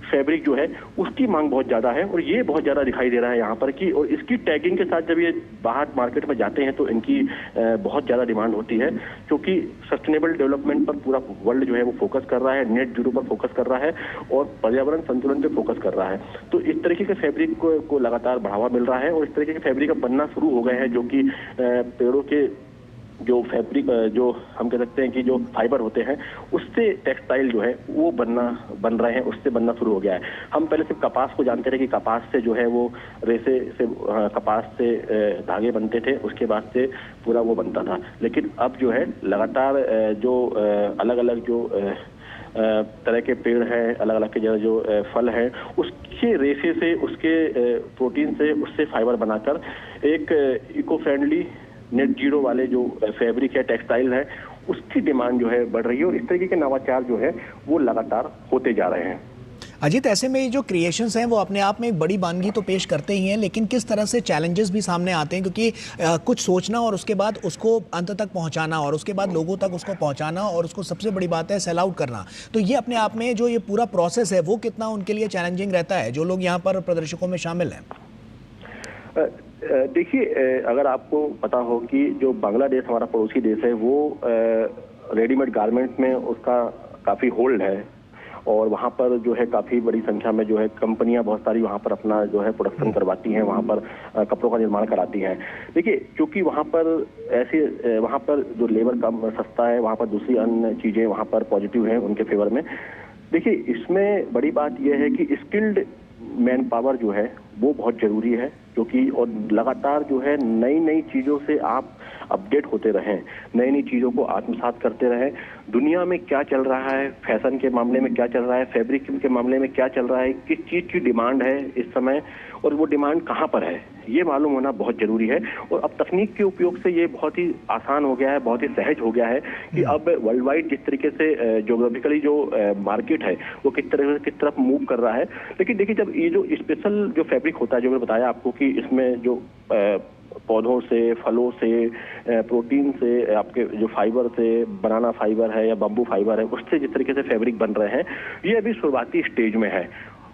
फैब्रिक जो है उसकी मांग बहुत ज्यादा है, और ये बहुत ज्यादा दिखाई दे रहा है यहाँ पर कि, और इसकी टैगिंग के साथ जब ये बाहर मार्केट में जाते हैं तो इनकी बहुत ज्यादा डिमांड होती है, क्योंकि सस्टेनेबल डेवलपमेंट पर पूरा वर्ल्ड जो है वो फोकस कर रहा है, नेट जीरो पर फोकस कर रहा है और पर्यावरण संतुलन पे फोकस कर रहा है। तो इस तरीके के फैब्रिक को लगातार बढ़ावा मिल रहा है, और इस तरीके के फैब्रिक अब बनना शुरू हो गए हैं, जो कि पेड़ों के जो फैब्रिक जो हम कह सकते हैं कि जो फाइबर होते हैं उससे टेक्सटाइल जो है वो बन रहे हैं, उससे बनना शुरू हो गया है। हम पहले सिर्फ कपास को जानते थे कि कपास से जो है वो रेसे से कपास से धागे बनते थे, उसके बाद से पूरा वो बनता था। लेकिन अब जो है लगातार जो अलग अलग जो तरह के पेड़ हैं, अलग अलग के जो फल हैं, उसके रेसे से, उसके प्रोटीन से, उससे फाइबर बनाकर एक इको फ्रेंडली नेट जीरो वाले जो फैब्रिक है, टेक्सटाइल है, उसकी डिमांड जो है बढ़ रही है, और इस तरीके के नवाचार जो है वो लगातार होते जा रहे हैं। अजीत, ऐसे में ये जो क्रिएशंस हैं वो अपने आप में एक बड़ी वानगी तो पेश करते ही हैं, लेकिन किस तरह से चैलेंजेस भी सामने आते हैं, क्योंकि कुछ सोचना और उसके बाद उसको अंत तक पहुंचाना और उसके बाद लोगों तक उसको पहुंचाना, और उसको सबसे बड़ी बात है सेल आउट करना। तो ये अपने आप में जो ये पूरा प्रोसेस है वो कितना उनके लिए चैलेंजिंग रहता है, जो लोग यहाँ पर प्रदर्शकों में शामिल हैं? देखिए, अगर आपको पता हो कि जो बांग्लादेश हमारा पड़ोसी देश है वो रेडीमेड गारमेंट्स में उसका काफी होल्ड है, और वहाँ पर जो है काफी बड़ी संख्या में जो है कंपनियां बहुत सारी वहाँ पर अपना जो है प्रोडक्शन करवाती हैं, वहाँ पर कपड़ों का निर्माण कराती हैं। देखिए, क्योंकि वहाँ पर जो लेबर कम सस्ता है, वहाँ पर दूसरी अन्य चीजें वहाँ पर पॉजिटिव हैं उनके फेवर में। देखिए, इसमें बड़ी बात यह है कि स्किल्ड मैन पावर जो है वो बहुत जरूरी है, क्योंकि और लगातार जो है नई नई चीजों से आप अपडेट होते रहें, नई नई चीजों को आत्मसात करते रहें। दुनिया में क्या चल रहा है, फैशन के मामले में क्या चल रहा है, फैब्रिक के मामले में क्या चल रहा है, किस चीज की डिमांड है इस समय, और वो डिमांड कहाँ पर है, ये मालूम होना बहुत जरूरी है। और अब तकनीक के उपयोग से ये बहुत ही आसान हो गया है, बहुत ही सहज हो गया है कि अब वर्ल्ड वाइड जिस तरीके से ज्योग्राफिकली जो मार्केट है वो किस तरफ मूव कर रहा है। लेकिन देखिए, जब ये जो स्पेशल जो फैब्रिक होता है, जो मैंने बताया आपको कि इसमें जो पौधों से, फलों से, प्रोटीन से, आपके जो फाइबर से, बनाना फाइबर है या बम्बू फाइबर है, उससे जिस तरीके से फैब्रिक बन रहे हैं, ये अभी शुरुआती स्टेज में है।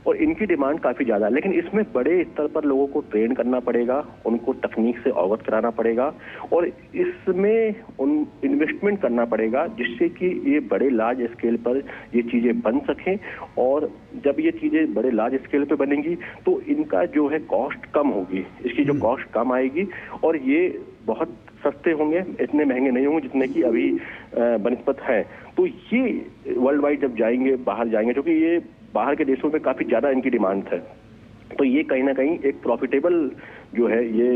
और इनकी डिमांड काफ़ी ज़्यादा है। लेकिन इसमें बड़े स्तर पर लोगों को ट्रेन करना पड़ेगा, उनको तकनीक से अवगत कराना पड़ेगा और इसमें इन्वेस्टमेंट करना पड़ेगा, जिससे कि ये बड़े लार्ज स्केल पर ये चीज़ें बन सकें। और जब ये चीज़ें बड़े लार्ज स्केल पे बनेंगी तो इनका जो है कॉस्ट कम होगी, इसकी जो कॉस्ट कम आएगी और ये बहुत सस्ते होंगे, इतने महंगे नहीं होंगे जितने कि अभी बनिस्पत है। तो ये वर्ल्ड वाइड जब जाएंगे, बाहर जाएंगे, क्योंकि ये बाहर के देशों में काफ़ी ज़्यादा इनकी डिमांड है, तो ये कहीं ना कहीं एक प्रॉफिटेबल जो है ये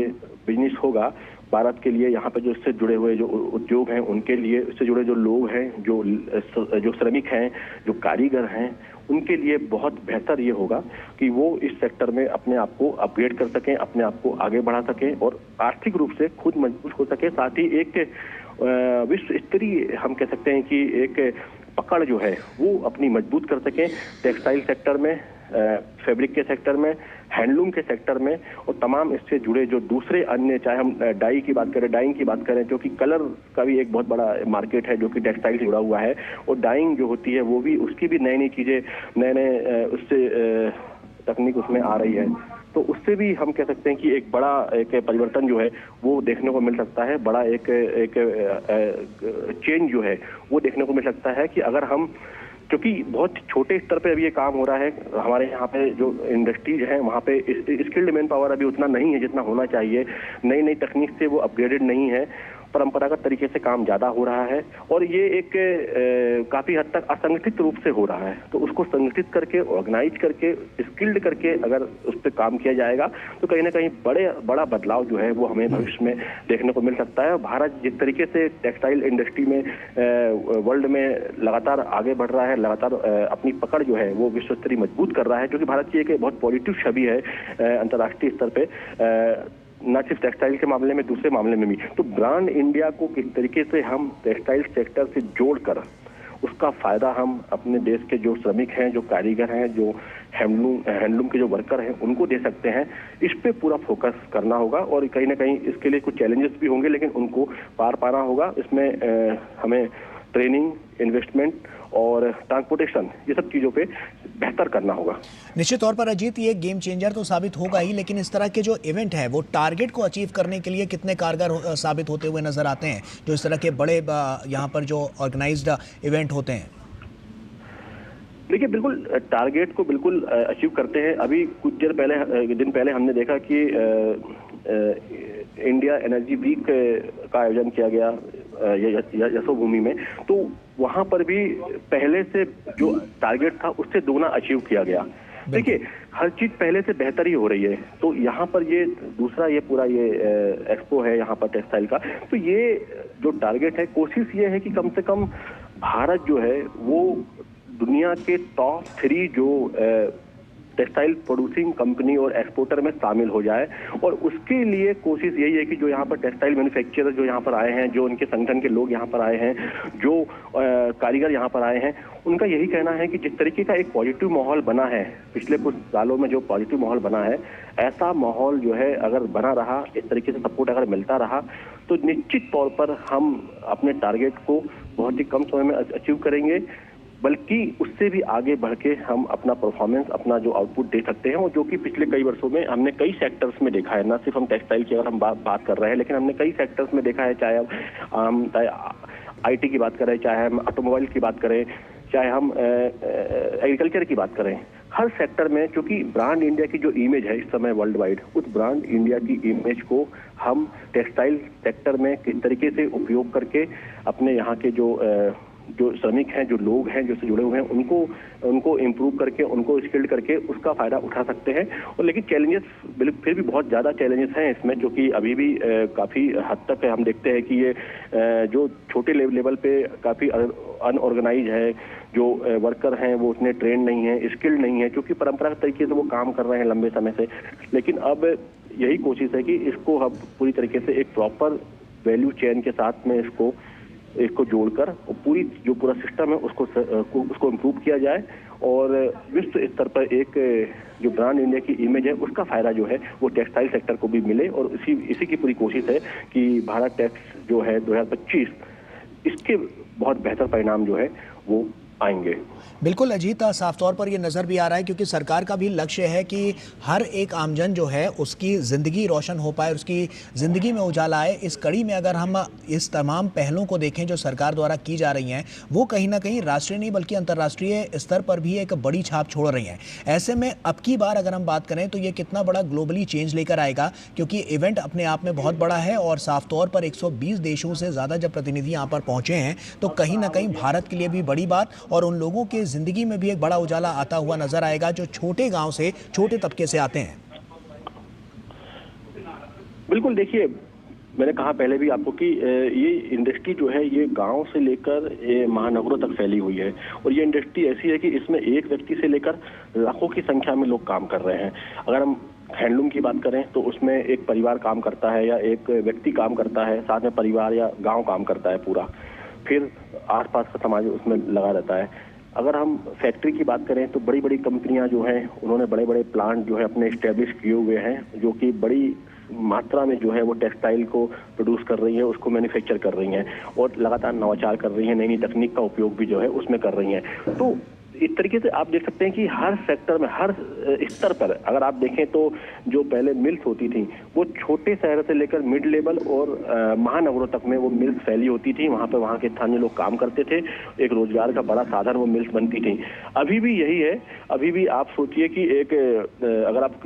बिजनेस होगा भारत के लिए। यहाँ पे जो इससे जुड़े हुए जो उद्योग हैं उनके लिए, इससे जुड़े जो लोग हैं, जो श्रमिक हैं, जो कारीगर हैं, उनके लिए बहुत बेहतर ये होगा कि वो इस सेक्टर में अपने आप को अपग्रेड कर सकें, अपने आप को आगे बढ़ा सकें और आर्थिक रूप से खुद मजबूत हो सके। साथ ही एक विश्व स्तरीय हम कह सकते हैं कि एक पकड़ जो है वो अपनी मजबूत कर सकें टेक्सटाइल सेक्टर में, फैब्रिक के सेक्टर में, हैंडलूम के सेक्टर में और तमाम इससे जुड़े जो दूसरे अन्य, चाहे हम डाई की बात करें, डाइंग की बात करें, जो कि कलर का भी एक बहुत बड़ा मार्केट है जो कि टेक्सटाइल से जुड़ा हुआ है, और डाइंग जो होती है वो भी, उसकी भी नई नई चीज़ें, नए नए उससे तकनीक उसमें आ रही है। तो उससे भी हम कह सकते हैं कि एक बड़ा एक परिवर्तन जो है वो देखने को मिल सकता है, बड़ा एक चेंज जो है वो देखने को मिल सकता है कि अगर हम, क्योंकि बहुत छोटे स्तर पे अभी ये काम हो रहा है, हमारे यहाँ पे जो इंडस्ट्रीज हैं वहाँ पे स्किल्ड मैन पावर अभी उतना नहीं है जितना होना चाहिए, नई नई तकनीक से वो अपग्रेडेड नहीं है, परंपरागत तरीके से काम ज़्यादा हो रहा है और ये एक काफ़ी हद तक असंगठित रूप से हो रहा है। तो उसको संगठित करके, ऑर्गेनाइज करके, स्किल्ड करके अगर उस पर काम किया जाएगा तो कहीं ना कहीं बड़ा बदलाव जो है वो हमें भविष्य में देखने को मिल सकता है। भारत जिस तरीके से टेक्सटाइल इंडस्ट्री में वर्ल्ड में लगातार आगे बढ़ रहा है, लगातार अपनी पकड़ जो है वो विश्व स्तरीय मजबूत कर रहा है, जो कि भारत की एक बहुत पॉजिटिव छवि है अंतर्राष्ट्रीय स्तर पर, न सिर्फ टेक्सटाइल के मामले में, दूसरे मामले में भी। तो ब्रांड इंडिया को किस तरीके से हम टेक्सटाइल सेक्टर से जोड़कर उसका फायदा हम अपने देश के जो श्रमिक हैं, जो कारीगर हैं, जो हैंडलूम के जो वर्कर हैं, उनको दे सकते हैं, इस पे पूरा फोकस करना होगा। और कहीं ना कहीं इसके लिए कुछ चैलेंजेस भी होंगे, लेकिन उनको पार पाना होगा। इसमें हमें ट्रेनिंग, इन्वेस्टमेंट और ट्रांसपोर्टेशन, ये सब चीज़ों पे बेहतर करना होगा। निश्चित तौर पर अजीत, ये गेम चेंजर तो साबित होगा ही, लेकिन इस तरह के जो इवेंट है वो टारगेट को अचीव करने के लिए कितने कारगर साबित होते हुए नजर आते हैं, जो इस तरह के बड़े यहाँ पर जो ऑर्गेनाइज्ड इवेंट होते हैं? देखिए, बिल्कुल टारगेट को बिल्कुल अचीव करते हैं। अभी कुछ दिन पहले हमने देखा कि इंडिया एनर्जी वीक का आयोजन किया गया यशोभूमि में, तो वहां पर भी पहले से जो टारगेट था उससे दोगुना अचीव किया गया। देखिए, हर चीज पहले से बेहतर ही हो रही है। तो यहाँ पर ये दूसरा ये पूरा ये एक्सपो है यहाँ पर टेक्सटाइल का, तो ये जो टारगेट है, कोशिश ये है कि कम से कम भारत जो है वो दुनिया के टॉप 3 जो टेक्सटाइल प्रोड्यूसिंग कंपनी और एक्सपोर्टर में शामिल हो जाए। और उसके लिए कोशिश यही है कि जो यहाँ पर टेक्सटाइल मैन्युफैक्चरर जो यहाँ पर आए हैं, जो उनके संगठन के लोग यहाँ पर आए हैं, जो कारीगर यहाँ पर आए हैं, उनका यही कहना है कि जिस तरीके का एक पॉजिटिव माहौल बना है पिछले कुछ सालों में, जो पॉजिटिव माहौल बना है, ऐसा माहौल जो है अगर बना रहा, इस तरीके से सपोर्ट अगर मिलता रहा, तो निश्चित तौर पर हम अपने टारगेट को बहुत ही कम समय में अचीव करेंगे, बल्कि उससे भी आगे बढ़ के हम अपना परफॉर्मेंस, अपना जो आउटपुट दे सकते हैं, और जो कि पिछले कई वर्षों में हमने कई सेक्टर्स में देखा है। ना सिर्फ हम टेक्सटाइल की अगर हम बात कर रहे हैं, लेकिन हमने कई सेक्टर्स में देखा है, चाहे हम आईटी की बात करें, चाहे हम ऑटोमोबाइल की बात करें, चाहे हम एग्रीकल्चर की बात करें, हर सेक्टर में, क्योंकि ब्रांड इंडिया की जो इमेज है इस समय वर्ल्ड वाइड, उस ब्रांड इंडिया की इमेज को हम टेक्सटाइल सेक्टर में किस तरीके से उपयोग करके अपने यहाँ के जो श्रमिक हैं, जो लोग हैं, जो से जुड़े हुए हैं, उनको इम्प्रूव करके, उनको स्किल्ड करके उसका फायदा उठा सकते हैं। और लेकिन चैलेंजेस फिर भी बहुत ज़्यादा चैलेंजेस हैं इसमें, जो कि अभी भी काफ़ी हद तक हम देखते हैं कि ये जो छोटे लेवल पे काफ़ी अनऑर्गेनाइज है, जो वर्कर हैं वो उतने ट्रेन नहीं हैं, स्किल्ड नहीं है, क्योंकि परंपरागत तरीके से वो काम कर रहे हैं लंबे समय से। लेकिन अब यही कोशिश है कि इसको हम पूरी तरीके से एक प्रॉपर वैल्यू चेन के साथ में इसको जोड़कर जो पूरा सिस्टम है उसको इम्प्रूव किया जाए, और विश्व स्तर पर एक जो ब्रांड इंडिया की इमेज है उसका फायदा जो है वो टेक्सटाइल सेक्टर को भी मिले। और इसी की पूरी कोशिश है कि भारत टेक्स जो है 2025, इसके बहुत बेहतर परिणाम जो है वो आएंगे। बिल्कुल अजीत, साफ तौर पर ये नज़र भी आ रहा है क्योंकि सरकार का भी लक्ष्य है कि हर एक आमजन जो है उसकी ज़िंदगी रोशन हो पाए, उसकी ज़िंदगी में उजाला आए। इस कड़ी में अगर हम इस तमाम पहलों को देखें जो सरकार द्वारा की जा रही हैं, वो कहीं ना कहीं राष्ट्रीय नहीं बल्कि अंतर्राष्ट्रीय स्तर पर भी एक बड़ी छाप छोड़ रही हैं। ऐसे में अब की बार अगर हम बात करें तो ये कितना बड़ा ग्लोबली चेंज लेकर आएगा, क्योंकि इवेंट अपने आप में बहुत बड़ा है और साफ तौर पर 120 देशों से ज़्यादा जब प्रतिनिधि यहाँ पर पहुँचे हैं तो कहीं ना कहीं भारत के लिए भी बड़ी बात और उन लोगों के जिंदगी में भी एक बड़ा उजाला आता हुआ नजर आएगा जो छोटे गांव से, छोटे तबके से आते हैं। बिल्कुल, देखिए मैंने कहा पहले भी आपको कि ये इंडस्ट्री जो है ये गांव से लेकर महानगरों तक फैली हुई है और ये इंडस्ट्री ऐसी है कि इसमें एक व्यक्ति से लेकर लाखों की संख्या में लोग काम कर रहे हैं। अगर हम हैंडलूम की बात करें तो उसमें एक परिवार काम करता है या एक व्यक्ति काम करता है, साथ में परिवार या गांव काम करता है पूरा, फिर आसपास का समाज उसमें लगा रहता है। अगर हम फैक्ट्री की बात करें तो बड़ी बड़ी कंपनियां जो हैं उन्होंने बड़े बड़े प्लांट जो है अपने एस्टेब्लिश किए हुए हैं जो कि बड़ी मात्रा में जो है वो टेक्सटाइल को प्रोड्यूस कर रही है, उसको मैन्युफैक्चर कर रही हैं और लगातार नवाचार कर रही हैं, नई नई तकनीक का उपयोग भी जो है उसमें कर रही हैं। तो इस तरीके से आप देख सकते हैं कि हर सेक्टर में, हर स्तर पर अगर आप देखें तो जो पहले मिल्स होती थी वो छोटे शहर से लेकर मिड लेवल और महानगरों तक में वो मिल्स फैली होती थी। वहां पे वहां के स्थानीय लोग काम करते थे, एक रोजगार का बड़ा साधन वो मिल्स बनती थी। अभी भी यही है। अभी भी आप सोचिए कि एक अगर आप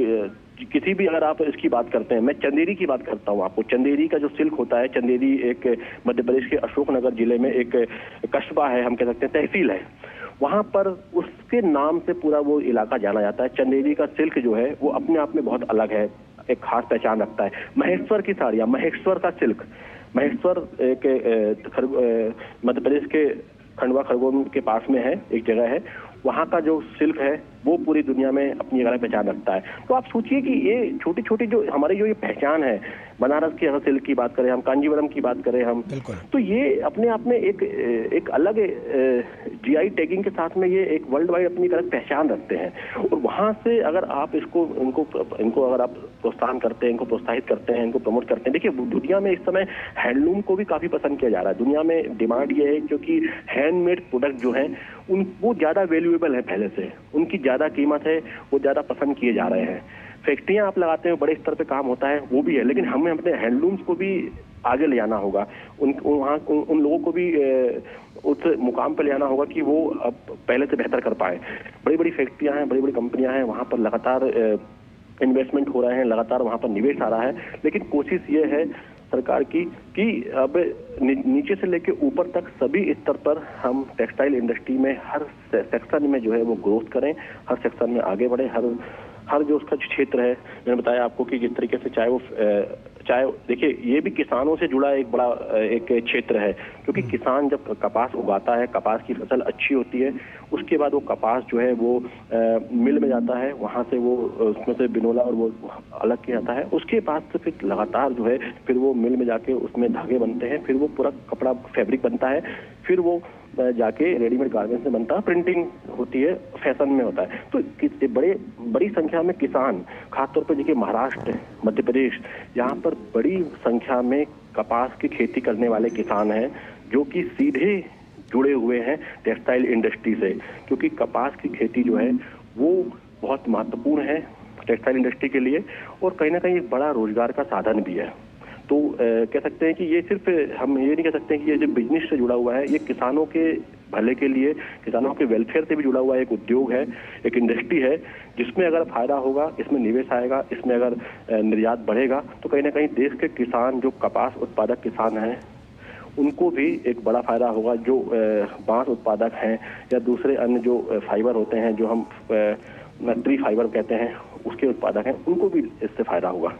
किसी भी अगर आप इसकी बात करते हैं, मैं चंदेरी की बात करता हूँ आपको। चंदेरी का जो सिल्क होता है, चंदेरी एक मध्य प्रदेश के अशोकनगर जिले में एक कस्बा है, हम कह सकते हैं तहसील है, वहां पर उसके नाम से पूरा वो इलाका जाना जाता है। चंदेरी का सिल्क जो है वो अपने आप में बहुत अलग है, एक खास पहचान रखता है। महेश्वर की साड़ियां, महेश्वर का सिल्क, महेश्वर एक मध्य प्रदेश के खंडवा खरगोन के पास में है, एक जगह है, वहां का जो सिल्क है वो पूरी दुनिया में अपनी अलग पहचान रखता है। तो आप सोचिए कि ये छोटी छोटी जो हमारी जो ये पहचान है, बनारस की अगर सिल्क की बात करें हम, कांजीवरम की बात करें हम, तो ये अपने आप में एक अलग जीआई टैगिंग के साथ में ये एक वर्ल्ड वाइड अपनी अलग पहचान रखते हैं। और वहां से अगर आप इनको अगर आप प्रोत्साहन करते हैं, इनको प्रोत्साहित करते हैं, इनको प्रमोट करते हैं। देखिए दुनिया में इस समय हैंडलूम को भी काफी पसंद किया जा रहा है। दुनिया में डिमांड ये है क्योंकि हैंडमेड प्रोडक्ट जो है वो ज्यादा वैल्यूएबल है, पहले से उनकी ज्यादा कीमत है, वो ज्यादा पसंद किए जा रहे हैं। फैक्ट्रियां आप लगाते हैं, बड़े स्तर पे काम होता है, वो भी है, लेकिन हमें अपने हैंडलूम्स को भी आगे ले जाना होगा। उन लोगों को भी उस मुकाम पर ले जाना होगा कि वो अब पहले से बेहतर कर पाए। बड़ी बड़ी फैक्ट्रियां हैं, बड़ी बड़ी कंपनियां हैं, वहां पर लगातार इन्वेस्टमेंट हो रहे हैं, लगातार वहां पर निवेश आ रहा है। लेकिन कोशिश ये है सरकार की कि अब नीचे से लेकर ऊपर तक सभी स्तर पर हम टेक्सटाइल इंडस्ट्री में हर सेक्शन में जो है वो ग्रोथ करें, हर सेक्शन में आगे बढ़े। हर जो उसका क्षेत्र है, मैंने बताया आपको कि जिस तरीके से चाहे देखिए ये भी किसानों से जुड़ा एक बड़ा एक क्षेत्र है, क्योंकि किसान जब कपास उगाता है, कपास की फसल अच्छी होती है, उसके बाद वो कपास जो है वो मिल में जाता है, वहां से वो उसमें से बिनोला और वो अलग किया जाता है। उसके बाद से फिर लगातार जो है फिर वो मिल में जाके उसमें धागे बनते हैं, फिर वो पूरा कपड़ा फैब्रिक बनता है, फिर वो जाके रेडीमेड गारमेंट्स में बनता है, प्रिंटिंग होती है, फैशन में होता है। तो बड़ी संख्या में किसान, खासतौर पर देखिए महाराष्ट्र, मध्य प्रदेश, यहाँ पर बड़ी संख्या में कपास की खेती करने वाले किसान हैं जो कि सीधे जुड़े हुए हैं टेक्सटाइल इंडस्ट्री से, क्योंकि कपास की खेती जो है वो बहुत महत्वपूर्ण है टेक्सटाइल इंडस्ट्री के लिए और कहीं ना कहीं एक बड़ा रोजगार का साधन भी है। तो कह सकते हैं कि ये सिर्फ हम ये नहीं कह सकते हैं कि ये जो बिजनेस से जुड़ा हुआ है, ये किसानों के भले के लिए, किसानों के वेलफेयर से भी जुड़ा हुआ एक उद्योग है, एक इंडस्ट्री है, जिसमें अगर फायदा होगा, इसमें निवेश आएगा, इसमें अगर निर्यात बढ़ेगा तो कहीं ना कहीं देश के किसान, जो कपास उत्पादक किसान हैं, उनको भी एक बड़ा फायदा होगा। जो बांस उत्पादक हैं या दूसरे अन्य जो फाइबर होते हैं, जो हम ट्री फाइबर कहते हैं, उसके उत्पादक हैं, उनको भी इससे फायदा होगा।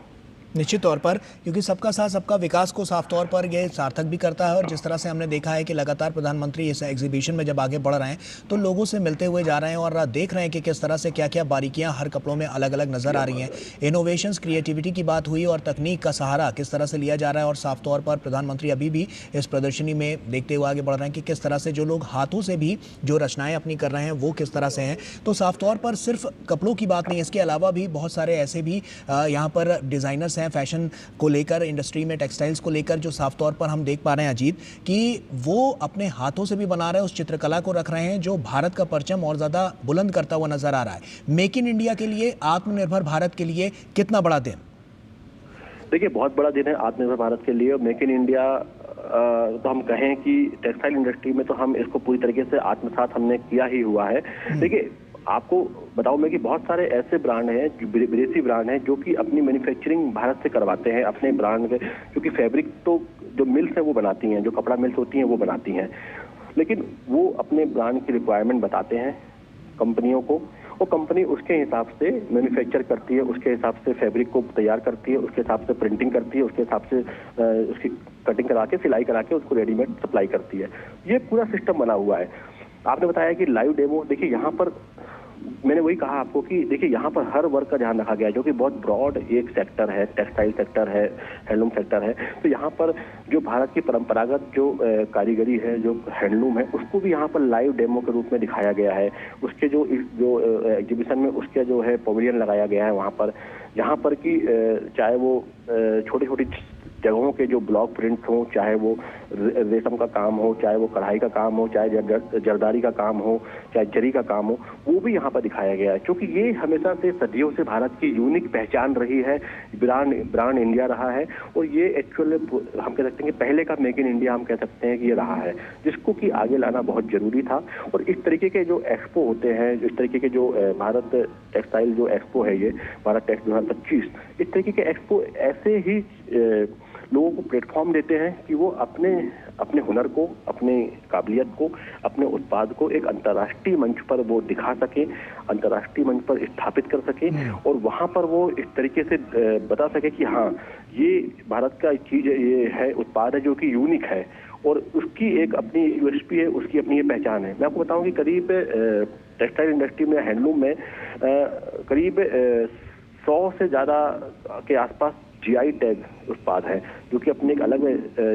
निश्चित तौर पर, क्योंकि सबका साथ सबका विकास को साफ तौर पर ये सार्थक भी करता है। और जिस तरह से हमने देखा है कि लगातार प्रधानमंत्री इस एग्जीबिशन में जब आगे बढ़ रहे हैं तो लोगों से मिलते हुए जा रहे हैं और देख रहे हैं कि किस तरह से क्या क्या बारीकियां हर कपड़ों में अलग अलग नजर आ रही हैं। इनोवेशंस, क्रिएटिविटी की बात हुई और तकनीक का सहारा किस तरह से लिया जा रहा है। और साफ तौर पर प्रधानमंत्री अभी भी इस प्रदर्शनी में देखते हुए आगे बढ़ रहे हैं कि किस तरह से जो लोग हाथों से भी जो रचनाएं अपनी कर रहे हैं वो किस तरह से हैं। तो साफ तौर पर सिर्फ कपड़ों की बात नहीं, इसके अलावा भी बहुत सारे ऐसे भी यहाँ पर डिजाइनर्स हैं हैं फैशन को लेकर, इंडस्ट्री में टेक्सटाइल्स को लेकर, जो साफ तौर पर हम देख पा रहे हैं अजीत कि वो अपने हाथों से भी बना रहे हैं, उस चित्रकला को रख रहे हैं जो भारत का परचम और ज़्यादा बुलंद करता हुआ नजर आ रहा है। मेक इन इंडिया के लिए, आत्मनिर्भर भारत के लिए कितना बड़ा दिन? देखिए, बहुत बड़ा दिन है आत्मनिर्भर भारत के लिए। मेक इन इंडिया तो हम कहें कि टेक्सटाइल इंडस्ट्री में तो हम इसको पूरी तरीके से आत्मसात हमने किया ही हुआ है। देखिए, आपको बताऊं मैं कि बहुत सारे ऐसे ब्रांड हैं, विदेशी ब्रांड हैं, जो कि अपनी मैन्युफैक्चरिंग भारत से करवाते हैं अपने ब्रांड के, क्योंकि फैब्रिक तो जो मिल्स हैं वो बनाती हैं, जो कपड़ा मिल्स होती हैं वो बनाती हैं, लेकिन वो अपने ब्रांड की रिक्वायरमेंट बताते हैं कंपनियों को, वो कंपनी उसके हिसाब से मैन्युफैक्चर करती है, उसके हिसाब से फैब्रिक को तैयार करती है, उसके हिसाब से प्रिंटिंग करती है, उसके हिसाब से उसकी कटिंग करा के, सिलाई करा के उसको रेडीमेड सप्लाई करती है। ये पूरा सिस्टम बना हुआ है। आपने बताया कि लाइव डेमो, देखिए यहाँ पर मैंने वही कहा आपको कि देखिए यहाँ पर हर वर्ग का ध्यान रखा गया है, जो कि बहुत ब्रॉड एक सेक्टर है, टेक्सटाइल सेक्टर है, हैंडलूम सेक्टर है। तो यहाँ पर जो भारत की परंपरागत जो कारीगरी है, जो हैंडलूम है, उसको भी यहाँ पर लाइव डेमो के रूप में दिखाया गया है। उसके जो एग्जीबिशन में उसके जो है पवेलियन लगाया गया है वहाँ पर, जहाँ पर कि चाहे वो छोटी छोटी जगहों के जो ब्लॉक प्रिंट्स हों, चाहे वो रेशम का काम हो, चाहे वो कढ़ाई का काम हो, चाहे जरदारी का काम हो, चाहे जरी का काम हो, वो भी यहाँ पर दिखाया गया है। क्योंकि ये हमेशा से सदियों से भारत की यूनिक पहचान रही है, ब्रांड इंडिया रहा है, और ये एक्चुअली हम कह सकते हैं कि पहले का मेक इन इंडिया हम कह सकते हैं कि ये रहा है, जिसको कि आगे लाना बहुत जरूरी था। और इस तरीके के जो एक्सपो होते हैं, इस तरीके के जो भारत टेक्सटाइल जो एक्सपो है, ये भारत टेक्स 2025, इस तरीके के एक्सपो ऐसे ही लोगों को प्लेटफॉर्म देते हैं कि वो अपने हुनर को, अपने काबिलियत को, अपने उत्पाद को एक अंतर्राष्ट्रीय मंच पर वो दिखा सके, अंतर्राष्ट्रीय मंच पर स्थापित कर सके, और वहां पर वो इस तरीके से बता सके कि हाँ, ये भारत का चीज ये है, उत्पाद है जो कि यूनिक है, और उसकी एक अपनी यूएसपी है, उसकी अपनी ये पहचान है। मैं आपको बताऊं कि करीब टेक्सटाइल इंडस्ट्री में, हैंडलूम में करीब 100 से ज्यादा के आसपास जीआई टैग उत्पाद है, जो कि अपने एक अलग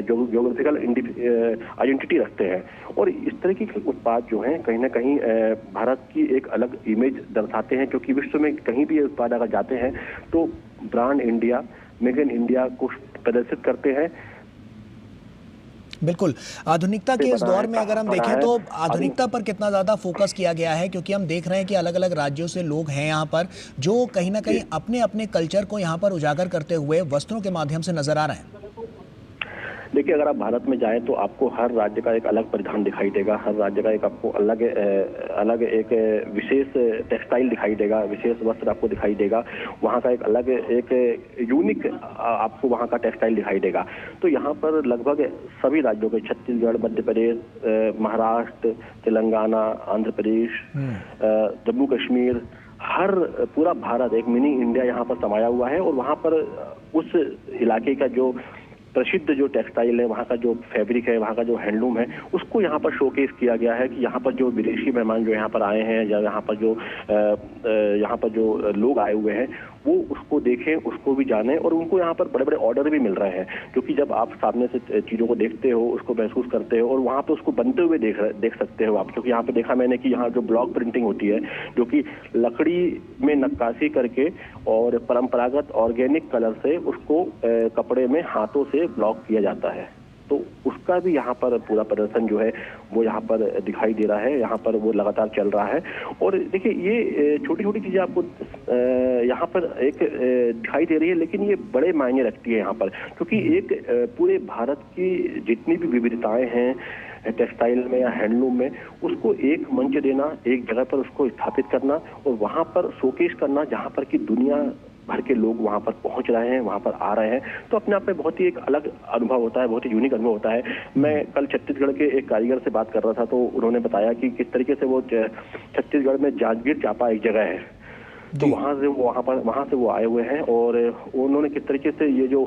ज्योग्राफिकल आइडेंटिटी रखते हैं। और इस तरीके के उत्पाद जो हैं कहीं ना कहीं भारत की एक अलग इमेज दर्शाते हैं, क्योंकि विश्व में कहीं भी ये उत्पाद अगर जाते हैं तो brand India, make in India को प्रदर्शित करते हैं। बिल्कुल, आधुनिकता के इस दौर में अगर हम देखें तो आधुनिकता पर कितना ज़्यादा फोकस किया गया है, क्योंकि हम देख रहे हैं कि अलग अलग राज्यों से लोग हैं यहाँ पर जो कहीं ना कहीं अपने अपने कल्चर को यहाँ पर उजागर करते हुए वस्त्रों के माध्यम से नजर आ रहे हैं। देखिए, अगर आप भारत में जाएं तो आपको हर राज्य का एक अलग परिधान दिखाई देगा, हर राज्य का एक आपको अलग एक विशेष टेक्सटाइल दिखाई देगा, विशेष वस्त्र आपको दिखाई देगा, वहाँ का एक अलग एक यूनिक आपको वहाँ का टेक्सटाइल दिखाई देगा। तो यहाँ पर लगभग सभी राज्यों के, छत्तीसगढ़, मध्य प्रदेश, महाराष्ट्र, तेलंगाना, आंध्र प्रदेश, जम्मू कश्मीर, हर पूरा भारत एक मिनी इंडिया यहाँ पर समाया हुआ है। और वहाँ पर उस इलाके का जो प्रसिद्ध जो टेक्सटाइल है, वहाँ का जो फैब्रिक है, वहाँ का जो हैंडलूम है, उसको यहाँ पर शोकेस किया गया है कि यहाँ पर जो विदेशी मेहमान जो यहाँ पर आए हैं, या यहाँ पर जो लोग आए हुए हैं, वो उसको देखें, उसको भी जानें, और उनको यहाँ पर बड़े बड़े ऑर्डर भी मिल रहे हैं। क्योंकि जब आप सामने से चीज़ों को देखते हो, उसको महसूस करते हो, और वहाँ पर उसको बनते हुए देख सकते हो आप। क्योंकि यहाँ पर देखा मैंने कि यहाँ जो ब्लॉक प्रिंटिंग होती है, जो कि लकड़ी में नक्काशी करके और परंपरागत ऑर्गेनिक कलर से उसको कपड़े में हाथों से ब्लॉक किया जाता है, तो उसका भी यहाँ पर पूरा प्रदर्शन जो है वो यहाँ पर दिखाई दे रहा है, यहाँ पर वो लगातार चल रहा है। और देखिए, ये छोटी छोटी चीजें आपको यहाँ पर एक दिखाई दे रही है, लेकिन ये बड़े मायने रखती है यहाँ पर, क्योंकि एक पूरे भारत की जितनी भी विविधताएं हैं टेक्सटाइल में या हैंडलूम में, उसको एक मंच देना, एक जगह पर उसको स्थापित करना और वहाँ पर शोकेस करना, जहाँ पर कि दुनिया भर के लोग वहां पर पहुंच रहे हैं, वहां पर आ रहे हैं, तो अपने आप में बहुत ही एक अलग अनुभव होता है, बहुत ही यूनिक अनुभव होता है। मैं कल छत्तीसगढ़ के एक कारीगर से बात कर रहा था, तो उन्होंने बताया कि किस तरीके से वो छत्तीसगढ़ में जांजगीर चांपा एक जगह है, तो वहां से वो आए हुए हैं, और उन्होंने किस तरीके से ये जो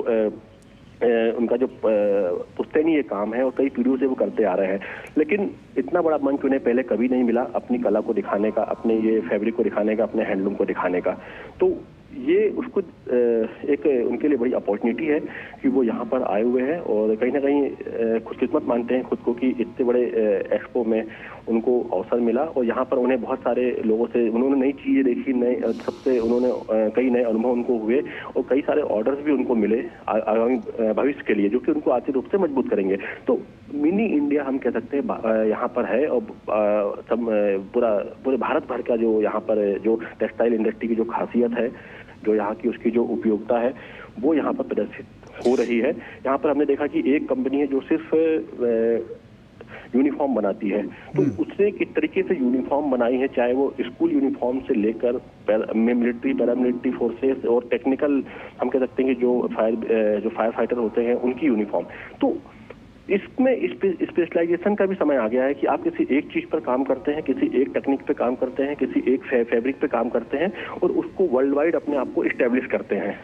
उनका जो पुश्तैनी ये काम है और कई पीढ़ियों से वो करते आ रहे हैं, लेकिन इतना बड़ा मंच उन्हें पहले कभी नहीं मिला अपनी कला को दिखाने का, अपने ये फैब्रिक को दिखाने का, अपने हैंडलूम को दिखाने का। तो ये उसको एक उनके लिए बड़ी अपॉर्चुनिटी है कि वो यहाँ पर आए हुए हैं और कहीं ना कहीं खुशकिस्मत मानते हैं खुद को कि इतने बड़े एक्सपो में उनको अवसर मिला और यहाँ पर उन्हें बहुत सारे लोगों से उन्होंने नई चीज़ें देखी, नए सबसे उन्होंने कई नए अनुभव उनको हुए और कई सारे ऑर्डर्स भी उनको मिले आगामी भविष्य के लिए, जो कि उनको आर्थिक रूप से मजबूत करेंगे। तो मिनी इंडिया हम कह सकते हैं यहाँ पर है और पूरे भारत भर का जो यहाँ पर जो टेक्सटाइल इंडस्ट्री की जो खासियत है, जो यहाँ की उसकी जो उपयोगिता है, वो यहाँ पर प्रदर्शित हो रही है। यहाँ पर हमने देखा कि एक कंपनी है जो सिर्फ यूनिफॉर्म बनाती है, तो उसने किस तरीके से यूनिफॉर्म बनाई है, चाहे वो स्कूल यूनिफॉर्म से लेकर मिलिट्री, पैरामिलिट्री फोर्सेस और टेक्निकल हम कह सकते हैं कि जो फायर फाइटर होते हैं उनकी यूनिफॉर्म। तो इसमें स्पेशलाइजेशन का भी समय आ गया है कि आप किसी एक चीज पर काम करते हैं, किसी एक टेक्निक पे काम करते हैं, किसी एक फैब्रिक पे काम करते हैं और उसको वर्ल्ड वाइड अपने आप को इस्टेब्लिश करते हैं।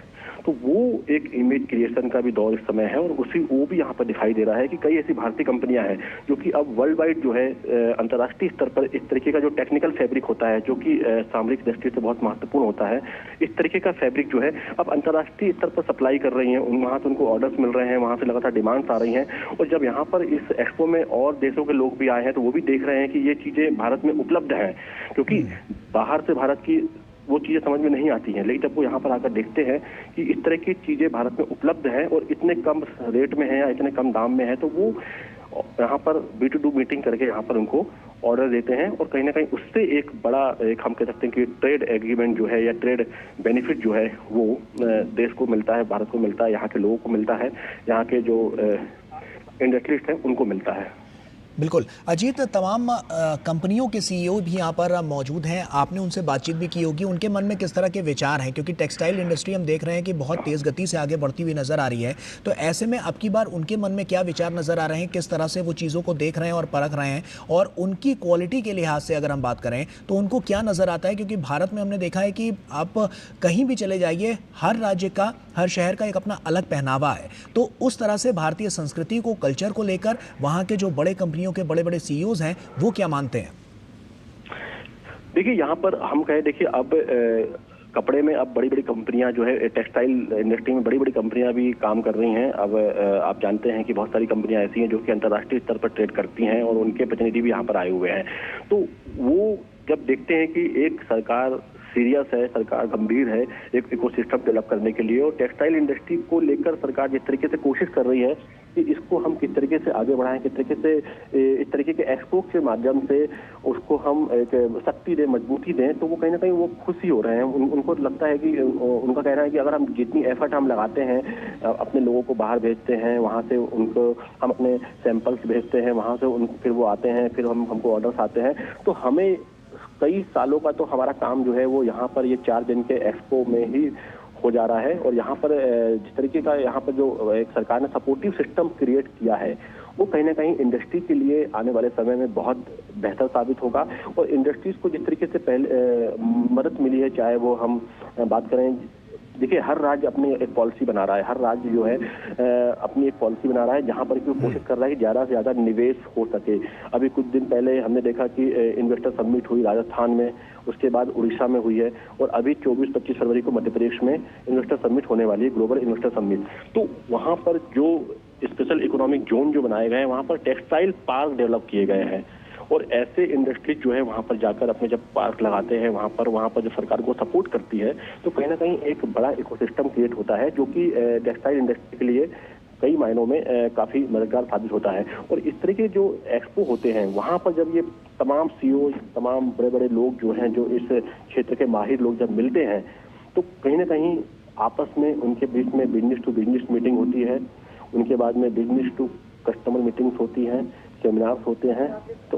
तो वो एक इमेज क्रिएशन का भी दौर इस समय है और वो भी यहाँ पर दिखाई दे रहा है कि कई ऐसी भारतीय कंपनियां हैं जो कि अब वर्ल्ड वाइड जो है अंतर्राष्ट्रीय स्तर पर इस तरीके का जो टेक्निकल फैब्रिक होता है, जो कि सामरिक दृष्टि से बहुत महत्वपूर्ण होता है, इस तरीके का फैब्रिक जो है अब अंतर्राष्ट्रीय स्तर पर सप्लाई कर रही है। वहां से उनको ऑर्डर्स मिल रहे हैं, वहां से लगातार डिमांड्स आ रही हैं और जब यहाँ पर इस एक्सपो में और देशों के लोग भी आए हैं तो वो भी देख रहे हैं कि ये चीजें भारत में उपलब्ध हैं, क्योंकि बाहर से भारत की वो चीजें समझ में नहीं आती हैं, लेकिन जब वो यहाँ पर आकर देखते हैं कि इस तरह की चीजें भारत में उपलब्ध हैं और इतने कम रेट में है या इतने कम दाम में है, तो वो यहाँ पर B2B मीटिंग करके यहाँ पर उनको ऑर्डर देते हैं और कहीं ना कहीं उससे एक बड़ा हम कह सकते हैं कि ट्रेड एग्रीमेंट जो है या ट्रेड बेनिफिट जो है वो देश को मिलता है, भारत को मिलता है, यहाँ के लोगों को मिलता है, यहाँ के जो इंडस्ट्रिस्ट हैं उनको मिलता है। बिल्कुल अजीत, तमाम कंपनियों के सीईओ भी यहाँ पर मौजूद हैं, आपने उनसे बातचीत भी की होगी, उनके मन में किस तरह के विचार हैं, क्योंकि टेक्सटाइल इंडस्ट्री हम देख रहे हैं कि बहुत तेज़ गति से आगे बढ़ती हुई नज़र आ रही है। तो ऐसे में अब की बार उनके मन में क्या विचार नज़र आ रहे हैं, किस तरह से वो चीज़ों को देख रहे हैं और परख रहे हैं, और उनकी क्वालिटी के लिहाज से अगर हम बात करें तो उनको क्या नज़र आता है? क्योंकि भारत में हमने देखा है कि आप कहीं भी चले जाइए, हर राज्य का, हर शहर का एक अपना अलग पहनावा है। तो उस तरह से भारतीय संस्कृति को, कल्चर को लेकर वहाँ के जो बड़े कंपनियों के बड़े बड़े सीईओज हैं वो क्या मानते हैं? देखिए यहाँ पर हम कहें, देखिए अब कपड़े में अब बड़ी बड़ी कंपनियां जो है, टेक्सटाइल इंडस्ट्री में बड़ी बड़ी कंपनियां भी काम कर रही हैं। अब आप जानते हैं कि बहुत सारी कंपनियां ऐसी हैं जो कि अंतर्राष्ट्रीय स्तर पर ट्रेड करती हैं और उनके प्रतिनिधि भी यहाँ पर आए हुए हैं। तो वो जब देखते हैं कि एक सरकार सीरियस है, सरकार गंभीर है एक इकोसिस्टम डेवलप करने के लिए, और टेक्सटाइल इंडस्ट्री को लेकर सरकार जिस तरीके से कोशिश कर रही है कि इसको हम किस तरीके से आगे बढ़ाएं, किस तरीके से इस तरीके के एक्सपो के माध्यम से उसको हम एक शक्ति दें, मजबूती दें, तो वो कहीं ना कहीं वो खुशी हो रहे हैं। उनको लगता है कि उनका कहना है कि अगर हम जितनी एफर्ट हम लगाते हैं, अपने लोगों को बाहर भेजते हैं, वहाँ से उनको हम अपने सैंपल्स भेजते हैं, वहाँ से फिर वो आते हैं, फिर हमको ऑर्डर्स आते हैं, तो हमें कई सालों का तो हमारा काम जो है वो यहाँ पर ये 4 दिन के एक्सपो में ही हो जा रहा है। और यहाँ पर जिस तरीके का यहाँ पर जो एक सरकार ने सपोर्टिव सिस्टम क्रिएट किया है वो कहीं ना कहीं इंडस्ट्री के लिए आने वाले समय में बहुत बेहतर साबित होगा। और इंडस्ट्रीज को जिस तरीके से पहले मदद मिली है, चाहे वो हम बात करें, देखिए हर राज्य अपनी एक पॉलिसी बना रहा है, हर राज्य जो है अपनी एक पॉलिसी बना रहा है जहां पर कि वो कोशिश कर रहा है कि ज़्यादा से ज़्यादा निवेश हो सके। अभी कुछ दिन पहले हमने देखा कि इन्वेस्टर समिट हुई राजस्थान में, उसके बाद उड़ीसा में हुई है, और अभी 24-25 फरवरी को मध्य प्रदेश में इन्वेस्टर समिट होने वाली है, ग्लोबल इन्वेस्टर समिट। तो वहाँ पर जो स्पेशल इकोनॉमिक जोन जो बनाए गए हैं, वहाँ पर टेक्सटाइल पार्क डेवलप किए गए हैं, और ऐसे इंडस्ट्री जो है वहाँ पर जाकर अपने जब पार्क लगाते हैं, वहाँ पर जो सरकार को सपोर्ट करती है, तो कहीं ना कहीं एक बड़ा इकोसिस्टम क्रिएट होता है जो कि टेक्सटाइल इंडस्ट्री के लिए कई मायनों में काफी मददगार साबित होता है। और इस तरह के जो एक्सपो होते हैं वहाँ पर जब ये तमाम सीईओ, तमाम बड़े बड़े लोग जो हैं, जो इस क्षेत्र के माहिर लोग जब मिलते हैं, तो कहीं ना कहीं आपस में उनके बीच में बिजनेस टू बिजनेस मीटिंग होती है, उनके बाद में बिजनेस टू कस्टमर मीटिंग्स होती हैं, सेमिनार्स होते हैं, तो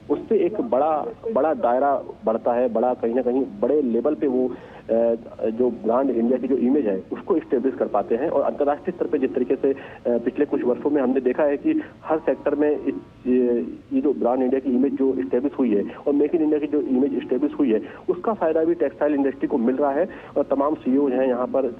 उससे एक बड़ा दायरा बढ़ता है, बड़ा कहीं ना कहीं बड़े लेवल पे वो जो ब्रांड इंडिया की जो इमेज है उसको स्टेब्लिश कर पाते हैं। और अंतर्राष्ट्रीय स्तर पे जिस तरीके से पिछले कुछ वर्षों में हमने देखा है कि हर सेक्टर में ये जो ब्रांड इंडिया की इमेज जो स्टेब्लिश हुई है और मेक इन इंडिया की जो इमेज स्टेब्लिश हुई है, उसका फायदा भी टेक्सटाइल इंडस्ट्री को मिल रहा है। और तमाम सीईओ हैं यहाँ पर,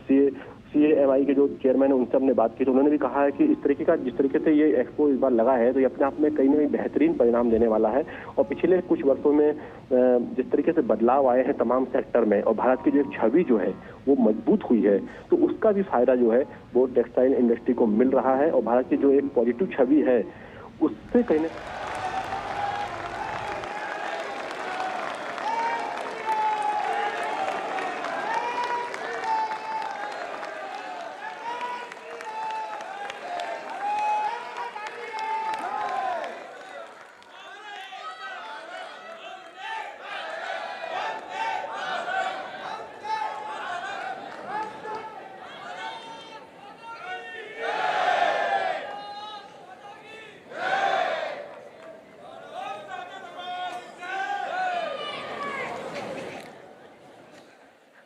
CAMI के जो चेयरमैन है उनसे हमने बात की, तो उन्होंने भी कहा है कि इस तरीके का जिस तरीके से ये एक्सपो इस बार लगा है, तो ये अपने आप में कहीं ना कहीं बेहतरीन परिणाम देने वाला है। और पिछले कुछ वर्षों में जिस तरीके से बदलाव आए हैं तमाम सेक्टर में, और भारत की जो एक छवि जो है वो मजबूत हुई है, तो उसका भी फायदा जो है वो टेक्सटाइल इंडस्ट्री को मिल रहा है। और भारत की जो एक पॉजिटिव छवि है उससे कहीं ना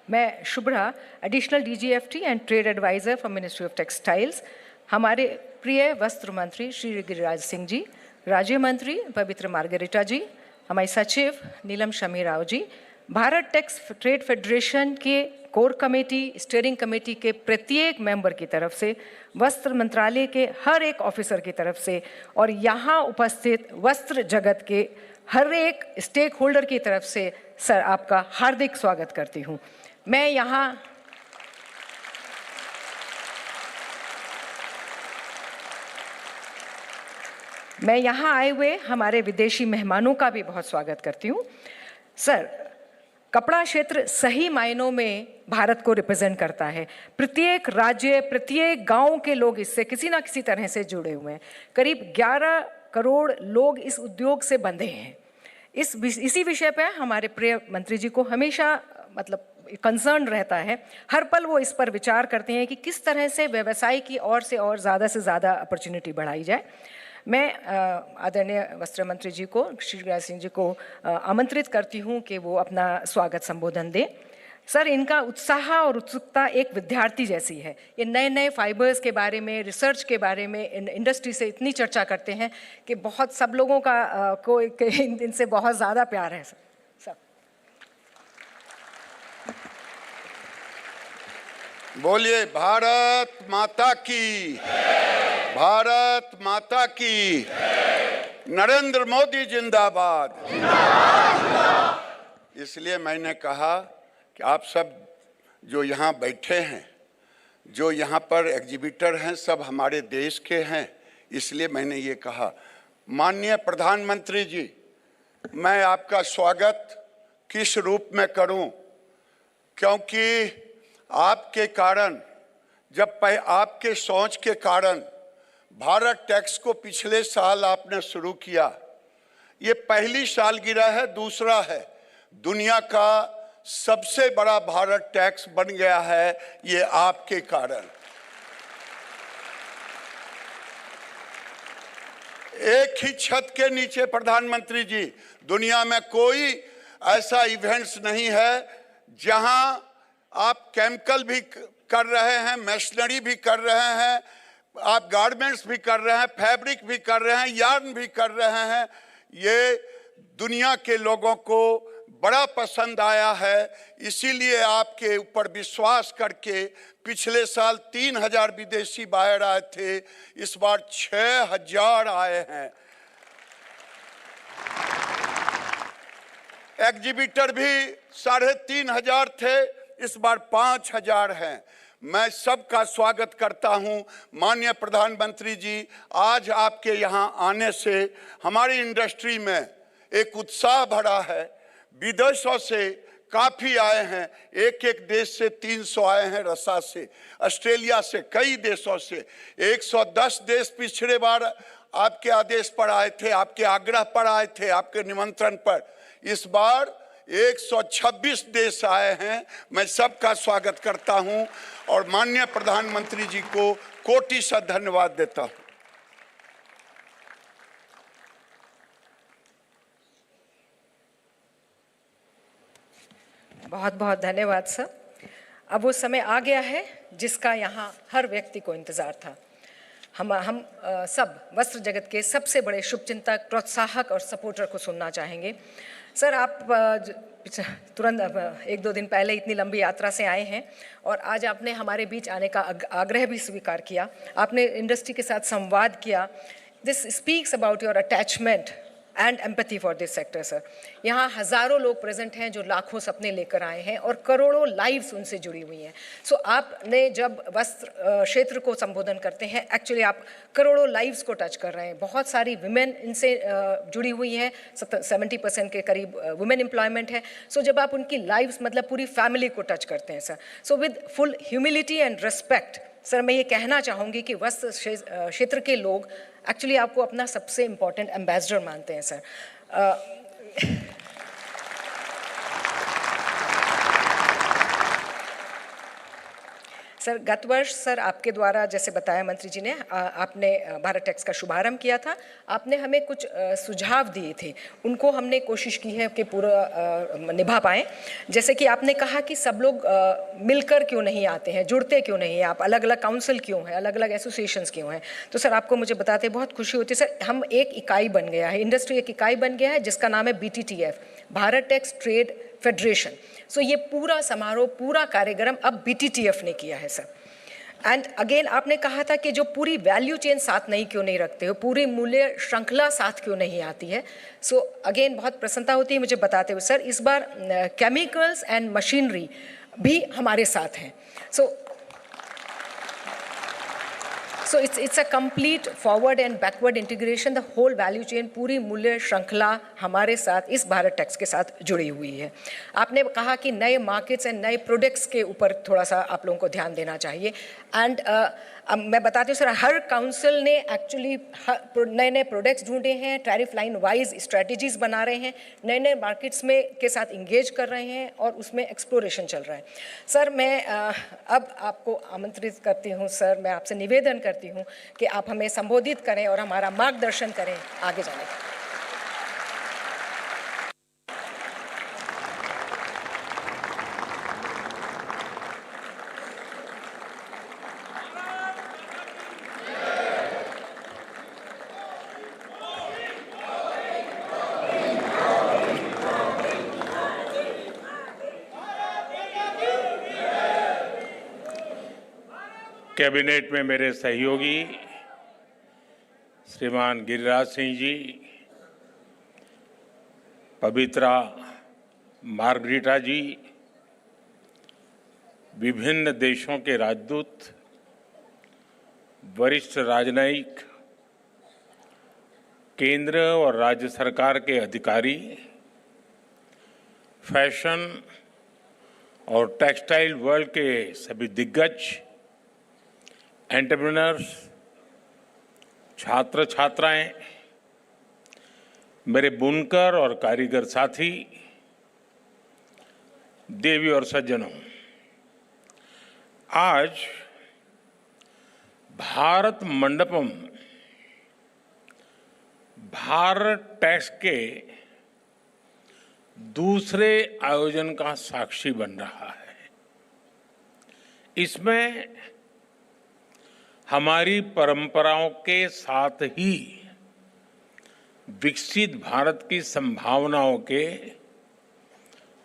मैं Shubhra, additional DGFT and trade adviser for ministry of textiles, हमारे प्रिय वस्त्र मंत्री श्री गिरिराज सिंह जी, राज्य मंत्री पवित्र मार्गरेटा जी, हमारे सचिव नीलम Shami Rao ji, Bharat takes trade federation के कोर कमेटी, स्टीयरिंग कमेटी के प्रत्येक मेंबर की तरफ से, वस्त्र मंत्रालय के हर एक ऑफिसर की तरफ से और यहाँ उपस्थित वस्त्र जगत के हर एक स्टेक होल्डर की तरफ से सर आपका हार्दिक स्वागत करती हूँ। मैं यहाँ आए हुए हमारे विदेशी मेहमानों का भी बहुत स्वागत करती हूँ। सर, कपड़ा क्षेत्र सही मायनों में भारत को रिप्रेजेंट करता है। प्रत्येक राज्य, प्रत्येक गांव के लोग इससे किसी ना किसी तरह से जुड़े हुए हैं। करीब 11 करोड़ लोग इस उद्योग से बंधे हैं। इसी विषय पर हमारे प्रिय मंत्री जी को हमेशा कंसर्न रहता है। हर पल वो इस पर विचार करते हैं कि किस तरह से व्यवसाय की ओर से और ज़्यादा से ज़्यादा अपॉर्चुनिटी बढ़ाई जाए। मैं आदरणीय वस्त्र मंत्री जी को, श्री गिरिराज सिंह जी को आमंत्रित करती हूँ कि वो अपना स्वागत संबोधन दें। सर, इनका उत्साह और उत्सुकता एक विद्यार्थी जैसी है। ये नए नए फाइबर्स के बारे में, रिसर्च के बारे में इंडस्ट्री से इतनी चर्चा करते हैं कि बहुत सब लोगों को इनसे बहुत ज़्यादा प्यार है। सर बोलिए भारत माता की, भारत माता की, नरेंद्र मोदी जिंदाबाद। इसलिए मैंने कहा कि आप सब जो यहाँ बैठे हैं, जो यहाँ पर एग्जीबिटर हैं, सब हमारे देश के हैं। इसलिए मैंने ये कहा, माननीय प्रधानमंत्री जी, मैं आपका स्वागत किस रूप में करूं, क्योंकि आपके कारण, आपके सोच के कारण भारत टैक्स को पिछले साल आपने शुरू किया। ये पहली सालगिरह है, दूसरा है, दुनिया का सबसे बड़ा भारत टैक्स बन गया है, ये आपके कारण। एक ही छत के नीचे प्रधानमंत्री जी, दुनिया में कोई ऐसा इवेंट्स नहीं है जहां आप केमिकल भी कर रहे हैं, मशीनरी भी कर रहे हैं, आप गारमेंट्स भी कर रहे हैं, फैब्रिक भी कर रहे हैं, यार्न भी कर रहे हैं। ये दुनिया के लोगों को बड़ा पसंद आया है। इसीलिए आपके ऊपर विश्वास करके पिछले साल 3000 विदेशी बायर आए थे, इस बार 6000 आए हैं। एग्जीबिटर भी 3500 थे, इस बार 5000 हैं। मैं सबका स्वागत करता हूं। माननीय प्रधानमंत्री जी, आज आपके यहां आने से हमारी इंडस्ट्री में एक उत्साह बढ़ा है। विदेशों से काफ़ी आए हैं, एक एक देश से 300 आए हैं, रसा से, ऑस्ट्रेलिया से, कई देशों से। 110 देश पिछले बार आपके आदेश पर आए थे, आपके आग्रह पर आए थे, आपके निमंत्रण पर। इस बार 126 देश आए हैं। मैं सबका स्वागत करता हूं और माननीय प्रधानमंत्री जी को कोटि सा धन्यवाद देता हूं। बहुत बहुत धन्यवाद सर। अब वो समय आ गया है जिसका यहाँ हर व्यक्ति को इंतज़ार था। हम सब वस्त्र जगत के सबसे बड़े शुभचिंतक, प्रोत्साहक और सपोर्टर को सुनना चाहेंगे। सर, आप तुरंत 1-2 दिन पहले इतनी लंबी यात्रा से आए हैं और आज आपने हमारे बीच आने का आग्रह भी स्वीकार किया। आपने इंडस्ट्री के साथ संवाद किया। This speaks about your attachment and empathy for this sector sir. यहाँ हज़ारों लोग प्रेजेंट हैं जो लाखों सपने लेकर आए हैं और करोड़ों लाइव्स उनसे जुड़ी हुई हैं। सो आपने जब वस्त्र क्षेत्र को संबोधन करते हैं, एक्चुअली आप करोड़ों लाइव्स को टच कर रहे हैं। बहुत सारी विमेन इनसे जुड़ी हुई हैं, 70% के करीब वुमेन एम्प्लॉयमेंट है। सो जब आप उनकी लाइव्स पूरी फैमिली को टच करते हैं sir, so with full humility and respect sir, मैं ये कहना चाहूँगी कि वस्त्र क्षेत्र के लोग एक्चुअली आपको अपना सबसे इम्पॉर्टेंट एम्बेसडर मानते हैं सर। सर, गत वर्ष सर आपके द्वारा जैसे बताया मंत्री जी ने, आपने भारत टैक्स का शुभारंभ किया था। आपने हमें कुछ सुझाव दिए थे, उनको हमने कोशिश की है कि पूरा निभा पाएँ। जैसे कि आपने कहा कि सब लोग मिलकर क्यों नहीं आते हैं, जुड़ते क्यों नहीं हैं, आप अलग अलग काउंसिल क्यों हैं, अलग अलग एसोसिएशंस क्यों हैं। तो सर आपको मुझे बताते बहुत खुशी होती है। सर हम एक इकाई बन गया है, इंडस्ट्री एक इकाई बन गया है जिसका नाम है BTTF, Bharat tax trade federation. So ये पूरा समारोह, पूरा कार्यक्रम अब BTTF ने किया है सर। एंड अगेन आपने कहा था कि जो पूरी वैल्यू चेन साथ नहीं क्यों नहीं रखते हो, पूरी मूल्य श्रृंखला साथ क्यों नहीं आती है। सो अगेन बहुत प्रसन्नता होती है मुझे बताते हुए। सर इस बार केमिकल्स एंड मशीनरी भी हमारे साथ हैं। So it's a complete forward and backward integration, the whole value chain, पूरी मूल्य श्रृंखला हमारे साथ इस भारत टैक्स के साथ जुड़ी हुई है। आपने कहा कि नए मार्केट्स एंड नए प्रोडक्ट्स के ऊपर थोड़ा सा आप लोगों को ध्यान देना चाहिए। एंड मैं बताती हूँ सर, हर काउंसिल ने एक्चुअली नए नए प्रोडक्ट्स ढूंढे हैं, टैरिफ लाइन वाइज स्ट्रेटजीज बना रहे हैं, नए नए मार्केट्स में के साथ इंगेज कर रहे हैं और उसमें एक्सप्लोरेशन चल रहा है। सर मैं अब आपको आमंत्रित करती हूँ सर, मैं आपसे निवेदन करती हूँ कि आप हमें संबोधित करें और हमारा मार्गदर्शन करें आगे जाने का। कैबिनेट में मेरे सहयोगी श्रीमान गिरिराज सिंह जी, पवित्रा मार्गरीटा जी, विभिन्न देशों के राजदूत, वरिष्ठ राजनयिक, केंद्र और राज्य सरकार के अधिकारी, फैशन और टेक्सटाइल वर्ल्ड के सभी दिग्गज, एंटरप्रेन्योर्स, छात्र छात्राएं, मेरे बुनकर और कारीगर साथी, देवी और सज्जनों, आज भारत मंडपम भारत टैक्स के दूसरे आयोजन का साक्षी बन रहा है। इसमें हमारी परंपराओं के साथ ही विकसित भारत की संभावनाओं के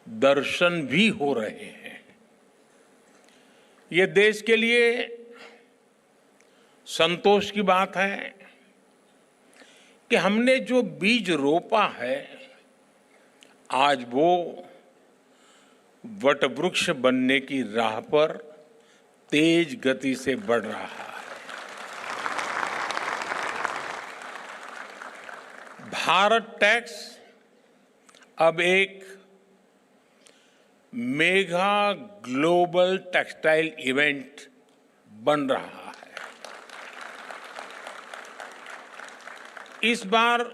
दर्शन भी हो रहे हैं। ये देश के लिए संतोष की बात है कि हमने जो बीज रोपा है, आज वो वटवृक्ष बनने की राह पर तेज गति से बढ़ रहा है। भारत टैक्स अब एक मेगा ग्लोबल टेक्सटाइल इवेंट बन रहा है। इस बार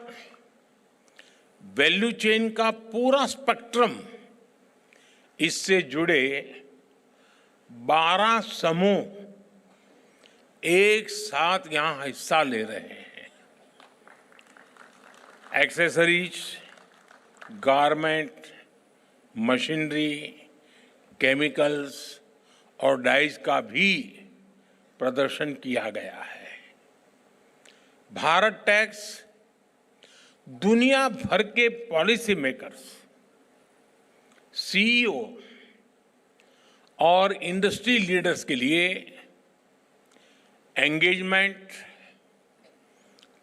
वैल्यू चेन का पूरा स्पेक्ट्रम, इससे जुड़े 12 समूह एक साथ यहां हिस्सा ले रहे हैं। एक्सेसरीज, गारमेंट, मशीनरी, केमिकल्स और डाइज का भी प्रदर्शन किया गया है। भारत टैक्स दुनिया भर के पॉलिसी मेकर्स, सीईओ और इंडस्ट्री लीडर्स के लिए एंगेजमेंट,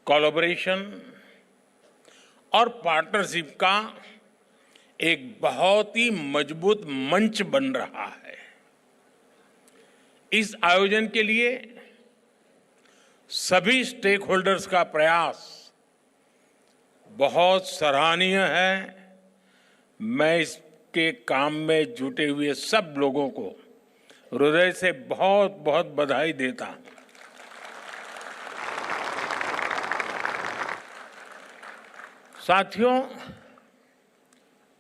कोलैबोरेशन और पार्टनरशिप का एक बहुत ही मजबूत मंच बन रहा है। इस आयोजन के लिए सभी स्टेक होल्डर्स का प्रयास बहुत सराहनीय है। मैं इसके काम में जुटे हुए सब लोगों को हृदय से बहुत बहुत बधाई देता हूं। साथियों,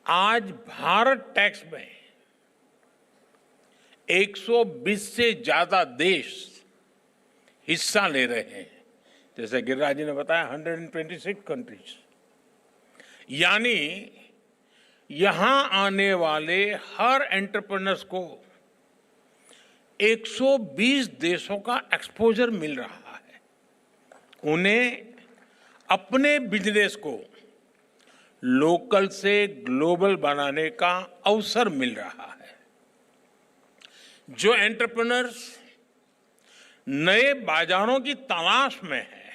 आज भारत टैक्स में 120 से ज्यादा देश हिस्सा ले रहे हैं। जैसे गिरिराज जी ने बताया 126 कंट्रीज, यानी यहां आने वाले हर एंटरप्रेन्योर्स को 120 देशों का एक्सपोजर मिल रहा है। उन्हें अपने बिजनेस को लोकल से ग्लोबल बनाने का अवसर मिल रहा है। जो एंटरप्रेन्योर्स नए बाजारों की तलाश में हैं,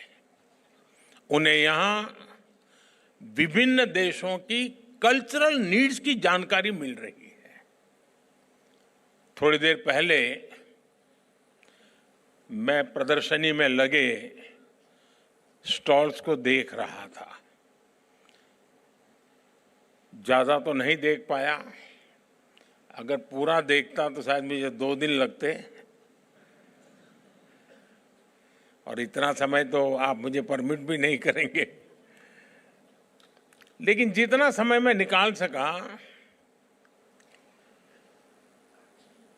उन्हें यहां विभिन्न देशों की कल्चरल नीड्स की जानकारी मिल रही है। थोड़ी देर पहले मैं प्रदर्शनी में लगे स्टॉल्स को देख रहा था। ज्यादा तो नहीं देख पाया, अगर पूरा देखता तो शायद मुझे 2 दिन लगते, और इतना समय तो आप मुझे परमिट भी नहीं करेंगे। लेकिन जितना समय मैं निकाल सका,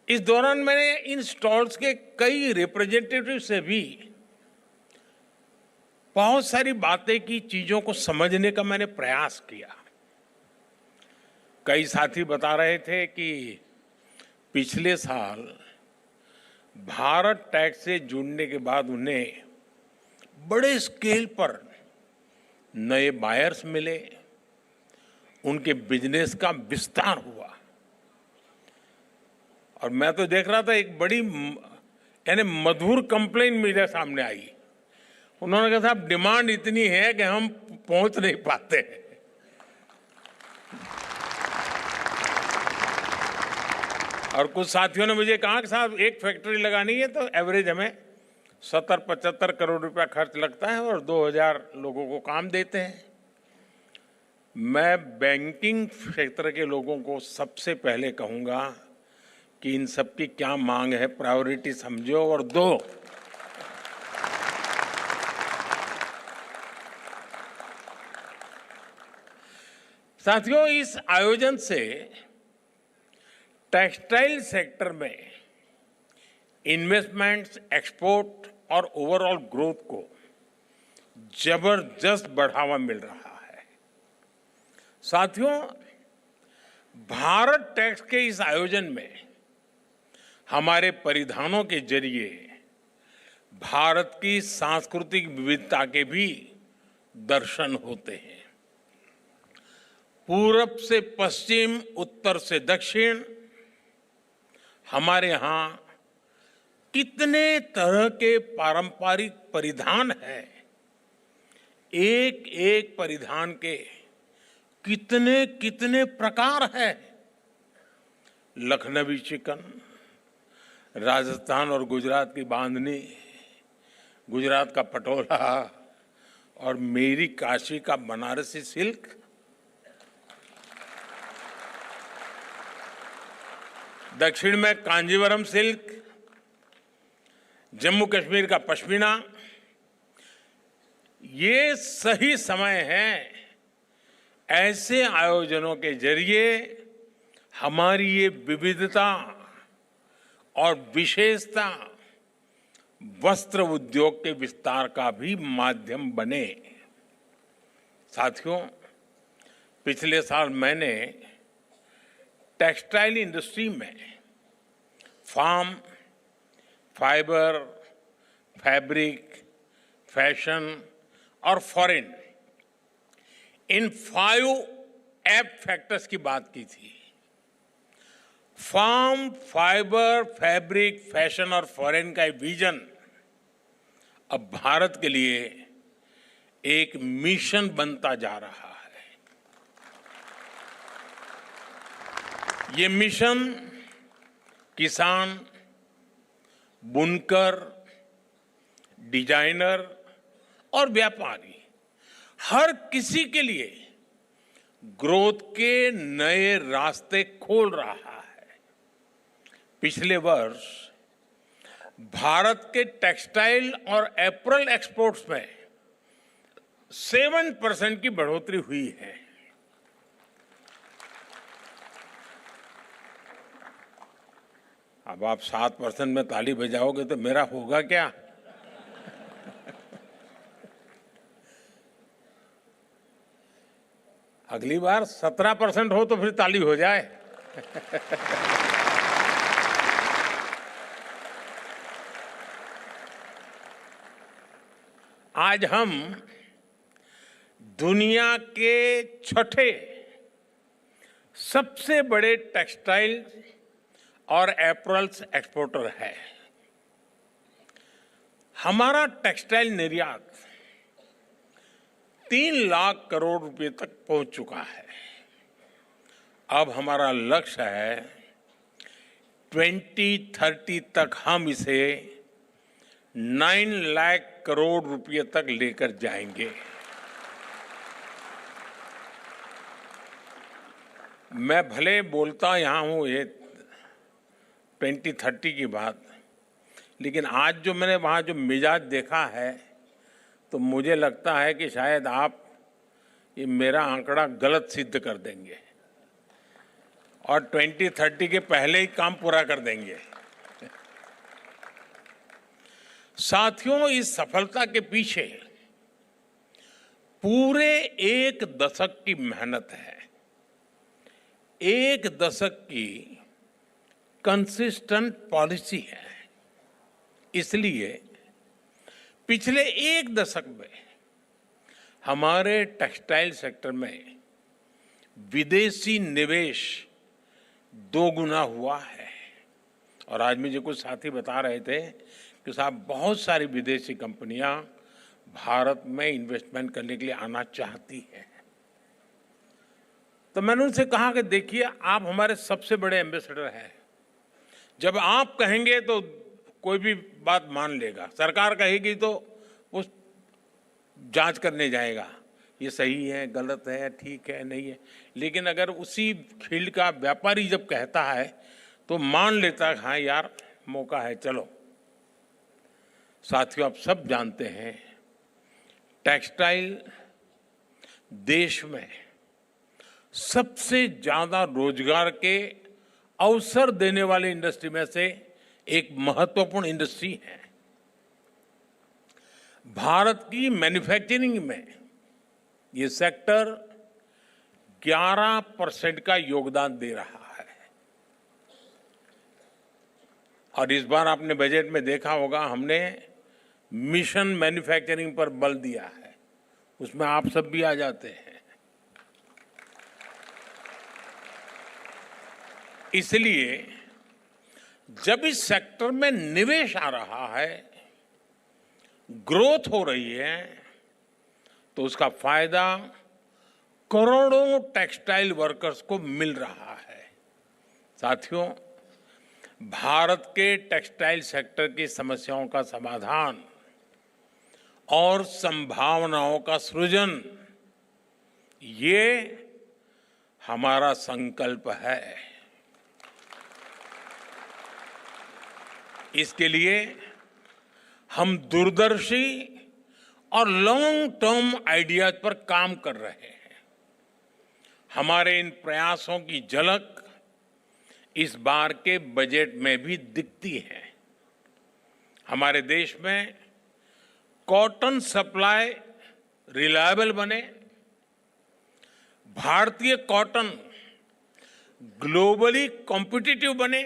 इस दौरान मैंने इन स्टॉल्स के कई रिप्रेजेंटेटिव से भी बहुत सारी बातें की, चीजों को समझने का मैंने प्रयास किया। कई साथी बता रहे थे कि पिछले साल भारत टैक्स से जुड़ने के बाद उन्हें बड़े स्केल पर नए बायर्स मिले, उनके बिजनेस का विस्तार हुआ। और मैं तो देख रहा था एक बड़ी यानी मधुर कंप्लेन मेरे सामने आई। उन्होंने कहा साहब डिमांड इतनी है कि हम पहुंच नहीं पाते हैं। और कुछ साथियों ने मुझे कहा कि साहब एक फैक्ट्री लगानी है तो एवरेज हमें 70-75 करोड़ रुपया खर्च लगता है और 2000 लोगों को काम देते हैं। मैं बैंकिंग क्षेत्र के लोगों को सबसे पहले कहूंगा कि इन सब की क्या मांग है, प्रायोरिटी समझो और दो। साथियों, इस आयोजन से टेक्सटाइल सेक्टर में इन्वेस्टमेंट्स, एक्सपोर्ट और ओवरऑल ग्रोथ को जबरदस्त बढ़ावा मिल रहा है। साथियों, भारत टैक्स के इस आयोजन में हमारे परिधानों के जरिए भारत की सांस्कृतिक विविधता के भी दर्शन होते हैं। पूरब से पश्चिम, उत्तर से दक्षिण, हमारे यहां कितने तरह के पारंपरिक परिधान हैं। एक एक परिधान के कितने कितने प्रकार हैं। लखनवी चिकन, राजस्थान और गुजरात की बांधनी, गुजरात का पटोला और मेरी काशी का बनारसी सिल्क, दक्षिण में कांजीवरम सिल्क, जम्मू कश्मीर का पश्मीना। ये सही समय है ऐसे आयोजनों के जरिए हमारी ये विविधता और विशेषता वस्त्र उद्योग के विस्तार का भी माध्यम बने। साथियों, पिछले साल मैंने टेक्सटाइल इंडस्ट्री में फार्म, फाइबर, फैब्रिक, फैशन और फॉरेन, इन 5 एप फैक्टर्स की बात की थी। फार्म, फाइबर, फैब्रिक, फैशन और फॉरेन का विजन अब भारत के लिए एक मिशन बनता जा रहा है। ये मिशन किसान, बुनकर, डिजाइनर और व्यापारी, हर किसी के लिए ग्रोथ के नए रास्ते खोल रहा है। पिछले वर्ष भारत के टेक्सटाइल और एपरल एक्सपोर्ट्स में 7% की बढ़ोतरी हुई है। अब आप 7% में ताली बजाओगे तो मेरा होगा क्या? अगली बार 17% हो तो फिर ताली हो जाए। आज हम दुनिया के छठे सबसे बड़े टेक्सटाइल और एपरल्स एक्सपोर्टर है। हमारा टेक्सटाइल निर्यात 3 लाख करोड़ रुपए तक पहुंच चुका है। अब हमारा लक्ष्य है 2030 तक हम इसे 9 लाख करोड़ रुपए तक लेकर जाएंगे। मैं भले बोलता यहाँ हूँ ये 2030 की बात, लेकिन आज जो मैंने वहाँ जो मिजाज देखा है तो मुझे लगता है कि शायद आप ये मेरा आंकड़ा गलत सिद्ध कर देंगे और 2030 के पहले ही काम पूरा कर देंगे। साथियों, इस सफलता के पीछे पूरे 1 दशक की मेहनत है, 1 दशक की कंसिस्टेंट पॉलिसी है। इसलिए पिछले 1 दशक में हमारे टेक्सटाइल सेक्टर में विदेशी निवेश 2 गुना हुआ है। और आज मुझे कुछ साथी बता रहे थे कि साहब बहुत सारी विदेशी कंपनियां भारत में इन्वेस्टमेंट करने के लिए आना चाहती हैं। तो मैंने उनसे कहा कि देखिए, आप हमारे सबसे बड़े एम्बेसडर हैं। जब आप कहेंगे तो कोई भी बात मान लेगा, सरकार कहेगी तो उस जांच करने जाएगा, ये सही है, गलत है, ठीक है, नहीं है। लेकिन अगर उसी फील्ड का व्यापारी जब कहता है तो मान लेता है, हाँ यार मौका है, चलो। साथियों, आप सब जानते हैं टेक्सटाइल देश में सबसे ज्यादा रोजगार के अवसर देने वाली इंडस्ट्री में से एक महत्वपूर्ण इंडस्ट्री है। भारत की मैन्युफैक्चरिंग में ये सेक्टर 11% का योगदान दे रहा है। और इस बार आपने बजट में देखा होगा, हमने मिशन मैन्युफैक्चरिंग पर बल दिया है। उसमें आप सब भी आ जाते हैं। इसलिए जब इस सेक्टर में निवेश आ रहा है, ग्रोथ हो रही है, तो उसका फायदा करोड़ों टेक्सटाइल वर्कर्स को मिल रहा है। साथियों, भारत के टेक्सटाइल सेक्टर की समस्याओं का समाधान और संभावनाओं का सृजन, ये हमारा संकल्प है। इसके लिए हम दूरदर्शी और लॉन्ग टर्म आइडियाज पर काम कर रहे हैं। हमारे इन प्रयासों की झलक इस बार के बजट में भी दिखती है। हमारे देश में कॉटन सप्लाई रिलायबल बने, भारतीय कॉटन ग्लोबली कॉम्पिटिटिव बने,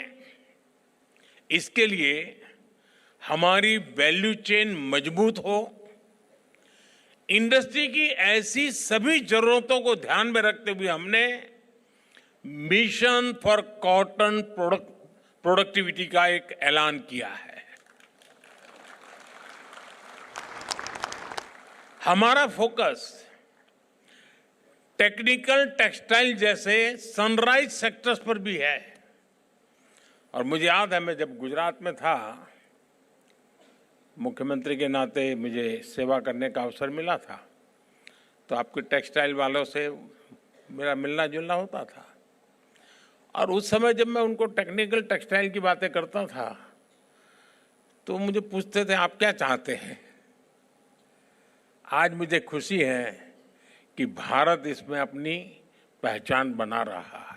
इसके लिए हमारी वैल्यू चेन मजबूत हो। इंडस्ट्री की ऐसी सभी जरूरतों को ध्यान में रखते हुए हमने मिशन फॉर कॉटन प्रोडक्टिविटी का एक ऐलान किया है। हमारा फोकस टेक्निकल टेक्सटाइल जैसे सनराइज सेक्टर्स पर भी है। और मुझे याद है, मैं जब गुजरात में था, मुख्यमंत्री के नाते मुझे सेवा करने का अवसर मिला था, तो आपके टेक्सटाइल वालों से मेरा मिलना जुलना होता था। और उस समय जब मैं उनको टेक्निकल टेक्सटाइल की बातें करता था तो मुझे पूछते थे, आप क्या चाहते हैं। आज मुझे खुशी है कि भारत इसमें अपनी पहचान बना रहा है।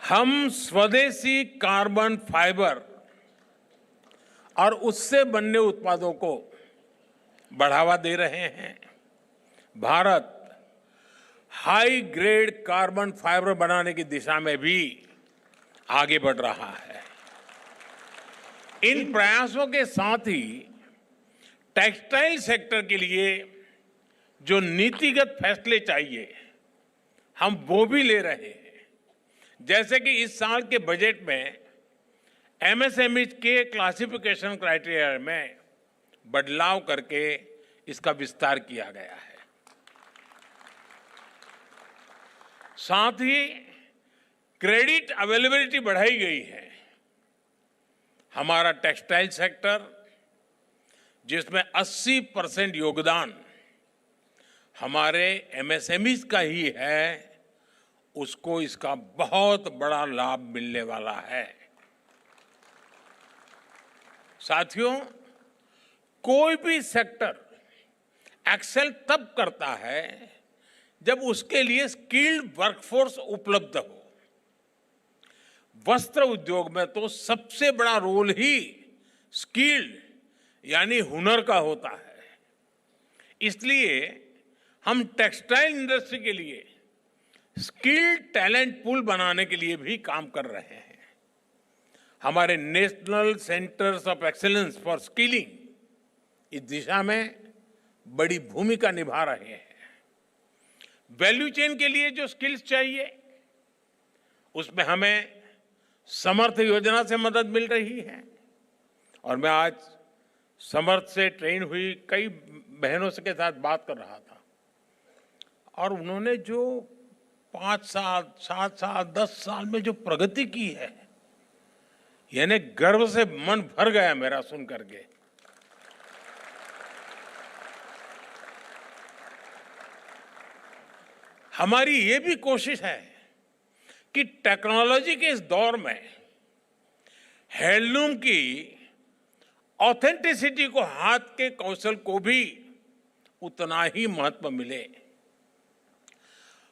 हम स्वदेशी कार्बन फाइबर और उससे बनने उत्पादों को बढ़ावा दे रहे हैं। Bharat high grade carbon fibre बनाने की दिशा में भी आगे बढ़ रहा है। इन प्रयासों के साथ ही टेक्सटाइल सेक्टर के लिए जो नीतिगत फैसले चाहिए हम वो भी ले रहे हैं। जैसे कि इस साल के बजट में एमएसएमई के क्लासिफिकेशन क्राइटेरिया में बदलाव करके इसका विस्तार किया गया है। साथ ही क्रेडिट अवेलेबिलिटी बढ़ाई गई है। हमारा टेक्सटाइल सेक्टर जिसमें 80% योगदान हमारे एमएसएमईज का ही है, उसको इसका बहुत बड़ा लाभ मिलने वाला है। साथियों, कोई भी सेक्टर एक्सेल तब करता है जब उसके लिए स्किल्ड वर्कफोर्स उपलब्ध हो। वस्त्र उद्योग में तो सबसे बड़ा रोल ही स्किल्ड यानी हुनर का होता है। इसलिए हम टेक्सटाइल इंडस्ट्री के लिए स्किल्ड टैलेंट पूल बनाने के लिए भी काम कर रहे हैं। हमारे national centres of excellence for skilling इस दिशा में बड़ी भूमिका निभा रहे हैं। वैल्यू चेन के लिए जो स्किल्स चाहिए उसमें हमें समर्थ योजना से मदद मिल रही है। और मैं आज समर्थ से ट्रेन हुई कई बहनों से के साथ बात कर रहा था और उन्होंने जो 5 साल 7 साल 10 साल में जो प्रगति की है, यानी गर्व से मन भर गया मेरा सुन करके। हमारी ये भी कोशिश है कि टेक्नोलॉजी के इस दौर में हैंडलूम की ऑथेंटिसिटी को, हाथ के कौशल को भी उतना ही महत्व मिले।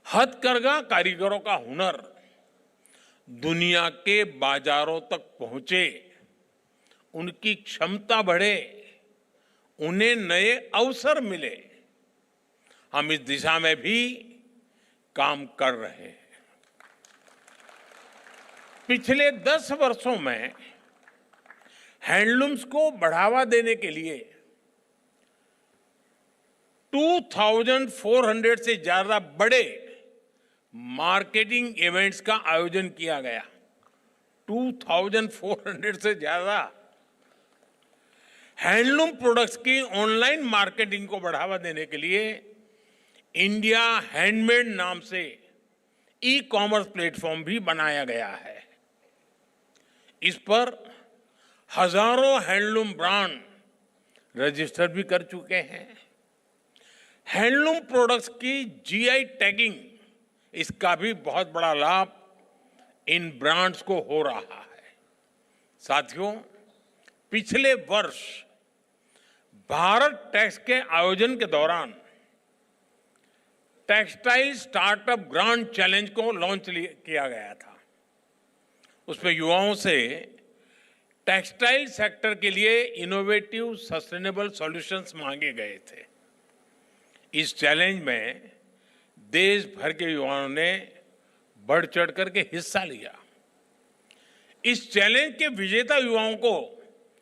हथकरघा कारीगरों का हुनर दुनिया के बाजारों तक पहुंचे, उनकी क्षमता बढ़े, उन्हें नए अवसर मिले। हम इस दिशा में भी काम कर रहे हैं। पिछले 10 वर्षों में हैंडलूम्स को बढ़ावा देने के लिए 2400 से ज्यादा बड़े मार्केटिंग इवेंट्स का आयोजन किया गया। 2400 से ज्यादा हैंडलूम प्रोडक्ट्स की ऑनलाइन मार्केटिंग को बढ़ावा देने के लिए इंडिया हैंडमेड नाम से ई कॉमर्स प्लेटफॉर्म भी बनाया गया है। इस पर हजारों हैंडलूम ब्रांड रजिस्टर भी कर चुके हैं। हैंडलूम प्रोडक्ट्स की जीआई टैगिंग, इसका भी बहुत बड़ा लाभ इन ब्रांड्स को हो रहा है। साथियों, पिछले वर्ष भारत टैक्स के आयोजन के दौरान टेक्सटाइल स्टार्टअप ग्रांड चैलेंज को लॉन्च किया गया था। उसमें युवाओं से टेक्सटाइल सेक्टर के लिए इनोवेटिव सस्टेनेबल सॉल्यूशंस मांगे गए थे। इस चैलेंज में देश भर के युवाओं ने बढ़ चढ़ करके हिस्सा लिया। इस चैलेंज के विजेता युवाओं को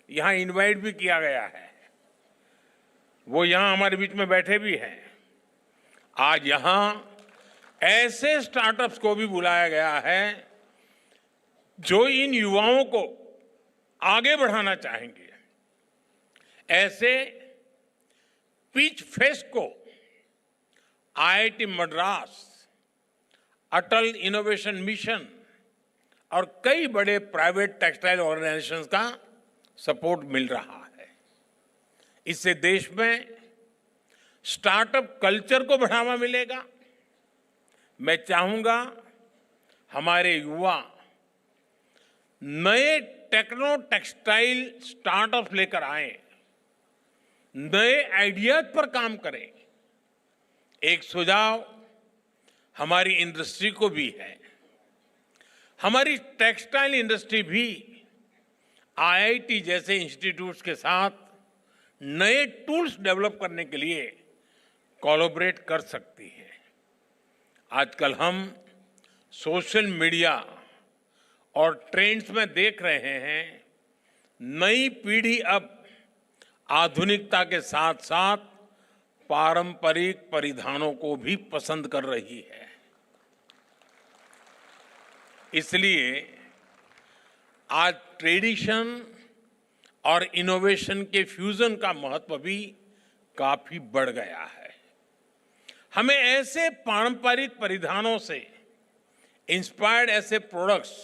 यहां इनवाइट भी किया गया है। वो यहां हमारे बीच में बैठे भी हैं। आज यहां ऐसे स्टार्टअप्स को भी बुलाया गया है जो इन युवाओं को आगे बढ़ाना चाहेंगे। ऐसे पिच फेस्ट को आईआईटी मद्रास, अटल इनोवेशन मिशन और कई बड़े प्राइवेट टेक्सटाइल ऑर्गेनाइजेशंस का सपोर्ट मिल रहा है। इससे देश में स्टार्टअप कल्चर को बढ़ावा मिलेगा। मैं चाहूंगा हमारे युवा नए टेक्नो टेक्सटाइल स्टार्टअप लेकर आए, नए आइडियाज पर काम करें, एक सुझाव हमारी इंडस्ट्री को भी है। हमारी टेक्सटाइल इंडस्ट्री भी आईआईटी जैसे इंस्टीट्यूट्स के साथ नए टूल्स डेवलप करने के लिए कोलैबोरेट कर सकती है। आजकल हम सोशल मीडिया और ट्रेंड्स में देख रहे हैं, नई पीढ़ी अब आधुनिकता के साथ साथ पारंपरिक परिधानों को भी पसंद कर रही है। इसलिए आज ट्रेडिशन और इनोवेशन के फ्यूजन का महत्व भी काफी बढ़ गया है। हमें ऐसे पारंपरिक परिधानों से इंस्पायर्ड ऐसे प्रोडक्ट्स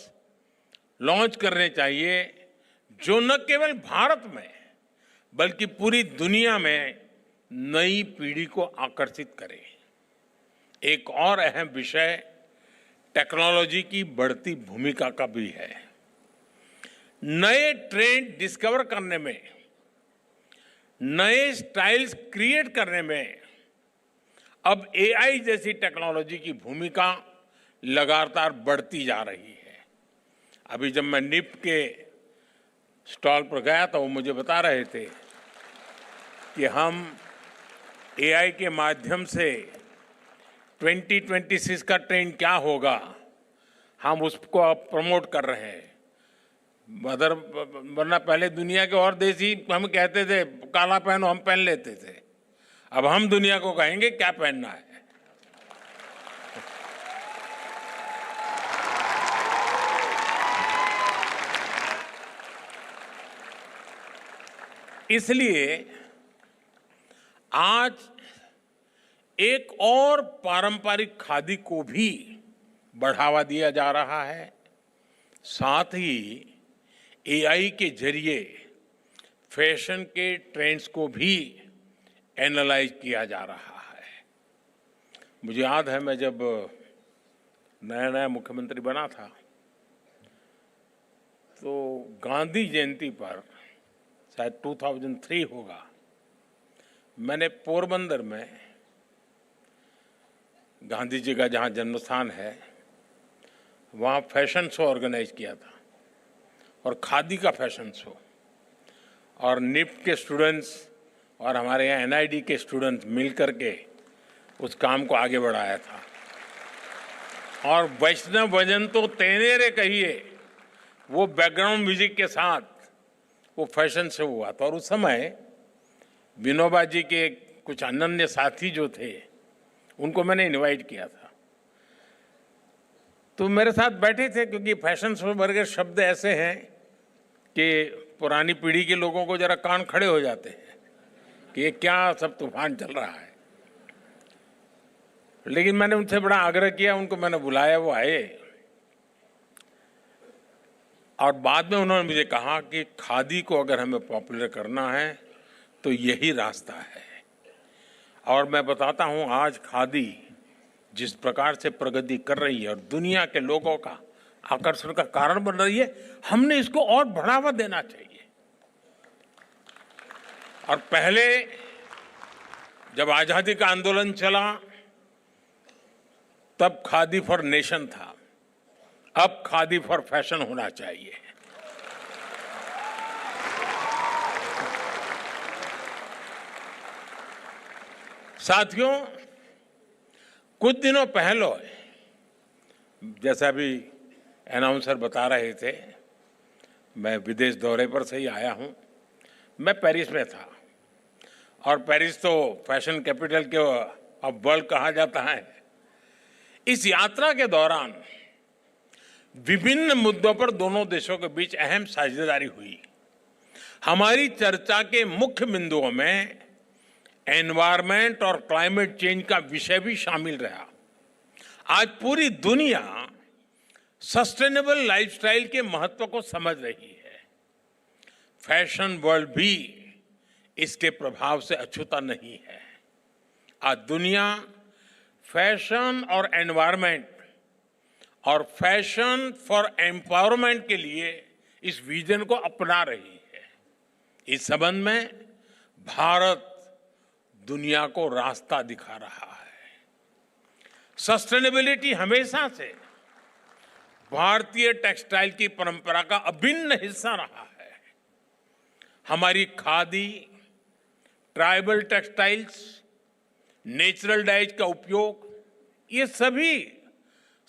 लॉन्च करने चाहिए जो न केवल भारत में बल्कि पूरी दुनिया में नई पीढ़ी को आकर्षित करे। एक और अहम विषय टेक्नोलॉजी की बढ़ती भूमिका का भी है। नए ट्रेंड डिस्कवर करने में, नए स्टाइल्स क्रिएट करने में अब एआई जैसी टेक्नोलॉजी की भूमिका लगातार बढ़ती जा रही है। अभी जब मैं निफ्ट के स्टॉल पर गया तो वो मुझे बता रहे थे कि हम एआई के माध्यम से 2026 का ट्रेंड क्या होगा, हम उसको अब प्रमोट कर रहे हैं। वरना पहले दुनिया के और देश ही हम कहते थे काला पहनो, हम पहन लेते थे। अब हम दुनिया को कहेंगे क्या पहनना है। इसलिए आज एक और पारंपरिक खादी को भी बढ़ावा दिया जा रहा है। साथ ही एआई के जरिए फैशन के ट्रेंड्स को भी एनालाइज किया जा रहा है। मुझे याद है मैं जब नया नया मुख्यमंत्री बना था तो गांधी जयंती पर शायद 2003 होगा, मैंने पोरबंदर में गांधी जी का जहां जन्म स्थान है वहां फैशन शो ऑर्गेनाइज किया था और खादी का फैशन शो, और निफ्ट के स्टूडेंट्स और हमारे यहाँ एनआईडी के स्टूडेंट्स मिलकर के उस काम को आगे बढ़ाया था। और वैष्णव भजन तो तेनेरे कहिए, वो बैकग्राउंड म्यूजिक के साथ वो फैशन शो हुआ था। और उस समय विनोबा जी के कुछ अनन्य साथी जो थे उनको मैंने इनवाइट किया था, तो मेरे साथ बैठे थे, क्योंकि फैशन शो वर्गे शब्द ऐसे हैं कि पुरानी पीढ़ी के लोगों को जरा कान खड़े हो जाते हैं कि ये क्या सब तूफान चल रहा है। लेकिन मैंने उनसे बड़ा आग्रह किया, उनको मैंने बुलाया, वो आए और बाद में उन्होंने मुझे कहा कि खादी को अगर हमें पॉपुलर करना है तो यही रास्ता है। और मैं बताता हूं आज खादी जिस प्रकार से प्रगति कर रही है और दुनिया के लोगों का आकर्षण का कारण बन रही है, हमने इसको और बढ़ावा देना चाहिए। और पहले जब आजादी का आंदोलन चला तब खादी फॉर नेशन था, अब खादी फॉर फैशन होना चाहिए। साथियों, कुछ दिनों पहले जैसा भी अनाउंसर बता रहे थे, मैं विदेश दौरे पर से ही आया हूं। मैं पेरिस में था और पेरिस तो फैशन कैपिटल के ऑफ वर्ल्ड कहा जाता है। इस यात्रा के दौरान विभिन्न मुद्दों पर दोनों देशों के बीच अहम साझेदारी हुई। हमारी चर्चा के मुख्य बिंदुओं में एनवायरमेंट और क्लाइमेट चेंज का विषय भी शामिल रहा। आज पूरी दुनिया सस्टेनेबल लाइफस्टाइल के महत्व को समझ रही है। फैशन वर्ल्ड भी इसके प्रभाव से अछूता नहीं है। आज दुनिया फैशन और एनवायरमेंट और फैशन फॉर एम्पावरमेंट के लिए इस विजन को अपना रही है। इस संबंध में भारत दुनिया को रास्ता दिखा रहा है। सस्टेनेबिलिटी हमेशा से भारतीय टेक्सटाइल की परंपरा का अभिन्न हिस्सा रहा है। हमारी khadi, tribal textiles, natural dyes का उपयोग, ये सभी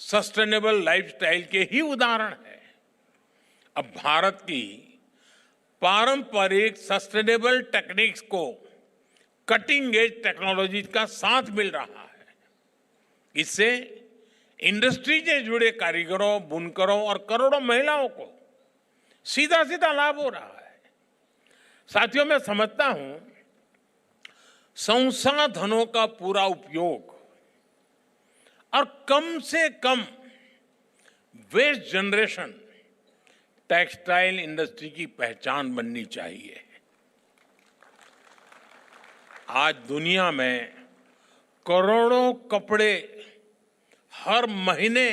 सस्टेनेबल लाइफस्टाइल के ही उदाहरण हैं। अब भारत की पारंपरिक सस्टेनेबल टेक्निक्स को कटिंग एज टेक्नोलॉजी का साथ मिल रहा है। इससे इंडस्ट्री से जुड़े कारीगरों, बुनकरों और करोड़ों महिलाओं को सीधा सीधा लाभ हो रहा है। साथियों, मैं समझता हूं संसाधनों का पूरा उपयोग और कम से कम वेस्ट जनरेशन टेक्सटाइल इंडस्ट्री की पहचान बननी चाहिए। आज दुनिया में करोड़ों कपड़े हर महीने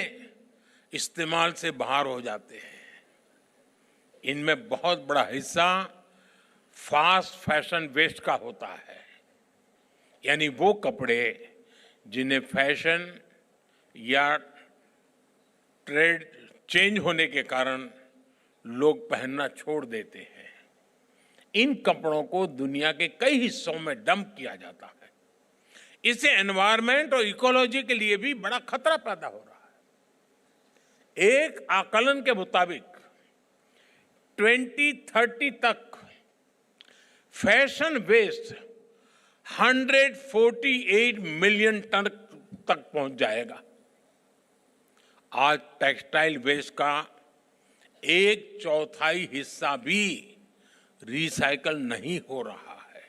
इस्तेमाल से बाहर हो जाते हैं। इनमें बहुत बड़ा हिस्सा फास्ट फैशन वेस्ट का होता है, यानी वो कपड़े जिन्हें फैशन या ट्रेंड चेंज होने के कारण लोग पहनना छोड़ देते हैं। इन कपड़ों को दुनिया के कई हिस्सों में डंप किया जाता है। इससे एनवायरनमेंट और इकोलॉजी के लिए भी बड़ा खतरा पैदा हो रहा है। एक आकलन के मुताबिक 2030 तक फैशन वेस्ट 148 मिलियन टन तक पहुंच जाएगा। आज टेक्सटाइल वेस्ट का 1/4 हिस्सा भी रिसाइकल नहीं हो रहा है।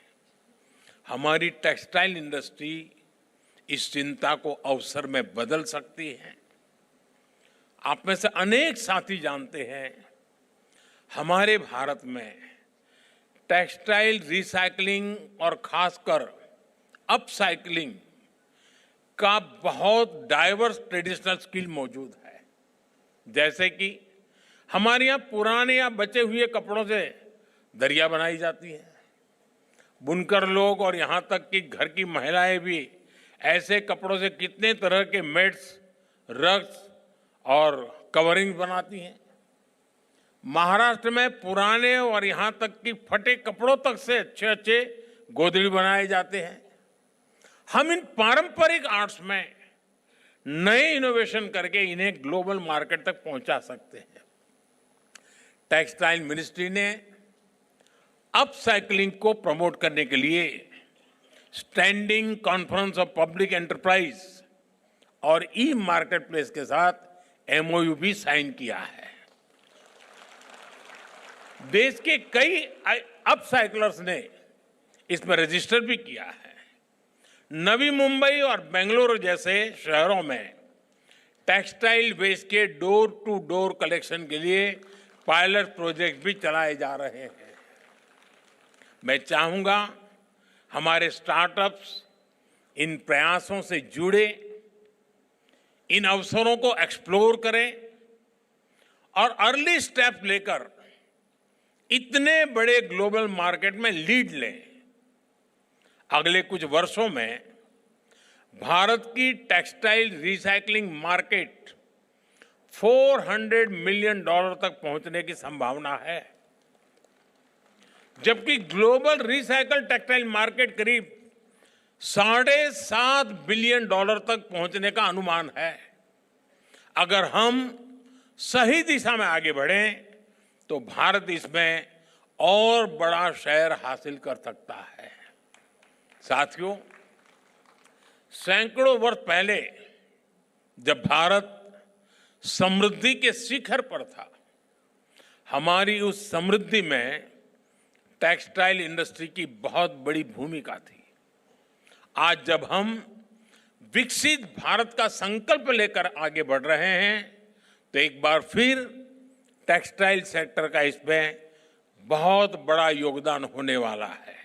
हमारी टेक्सटाइल इंडस्ट्री इस चिंता को अवसर में बदल सकती है। आप में से अनेक साथी जानते हैं, हमारे भारत में टेक्सटाइल रिसाइकलिंग और खासकर अपसाइकलिंग का बहुत डाइवर्स ट्रेडिशनल स्किल मौजूद है। जैसे कि हमारे यहाँ पुराने या बचे हुए कपड़ों से दरिया बनाई जाती है। बुनकर लोग और यहाँ तक कि घर की महिलाएं भी ऐसे कपड़ों से कितने तरह के मैट्स, रग्स और कवरिंग बनाती हैं। महाराष्ट्र में पुराने और यहाँ तक कि फटे कपड़ों तक से अच्छे अच्छे गोदड़ी बनाए जाते हैं। हम इन पारंपरिक आर्ट्स में नए इनोवेशन करके इन्हें ग्लोबल मार्केट तक पहुंचा सकते हैं। टेक्सटाइल मिनिस्ट्री ने अपसाइक्लिंग को प्रमोट करने के लिए standing conference of public enterprise और ई मार्केट प्लेस के साथ एमओयू भी साइन किया है। देश के कई अपसाइक्लर्स ने इसमें रजिस्टर भी किया है। नवी मुंबई और बेंगलुरु जैसे शहरों में टेक्सटाइल वेस्ट के डोर टू डोर कलेक्शन के लिए पायलट प्रोजेक्ट भी चलाए जा रहे हैं। मैं चाहूंगा हमारे स्टार्टअप्स इन प्रयासों से जुड़े, इन अवसरों को एक्सप्लोर करें और अर्ली स्टेप लेकर इतने बड़े ग्लोबल मार्केट में लीड लें। अगले कुछ वर्षों में भारत की टेक्सटाइल रिसाइकलिंग मार्केट $400 मिलियन तक पहुंचने की संभावना है, जबकि ग्लोबल रिसाइकल टेक्सटाइल मार्केट करीब $7.5 बिलियन तक पहुंचने का अनुमान है। अगर हम सही दिशा में आगे बढ़ें तो भारत इसमें और बड़ा शेयर हासिल कर सकता है। साथियों, सैकड़ों वर्ष पहले जब भारत समृद्धि के शिखर पर था, हमारी उस समृद्धि में टेक्सटाइल इंडस्ट्री की बहुत बड़ी भूमिका थी। आज जब हम विकसित भारत का संकल्प लेकर आगे बढ़ रहे हैं तो एक बार फिर टेक्सटाइल सेक्टर का इसमें बहुत बड़ा योगदान होने वाला है।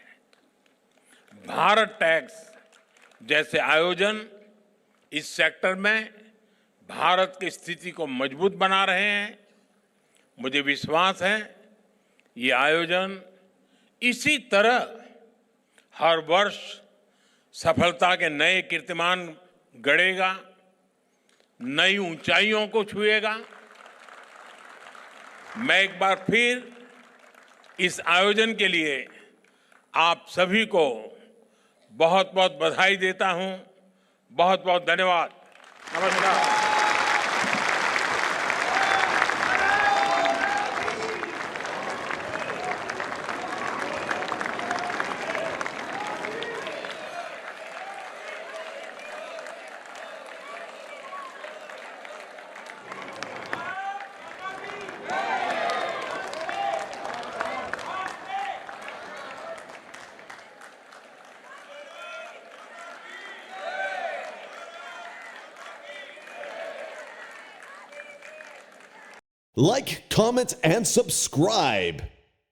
भारत टैक्स जैसे आयोजन इस सेक्टर में भारत की स्थिति को मजबूत बना रहे हैं। मुझे विश्वास है ये आयोजन इसी तरह हर वर्ष सफलता के नए कीर्तिमान गढ़ेगा नई ऊंचाइयों को छुएगा। मैं एक बार फिर इस आयोजन के लिए आप सभी को बहुत बहुत बधाई देता हूं। बहुत बहुत धन्यवाद। नमस्कार। Like, comment, and subscribe.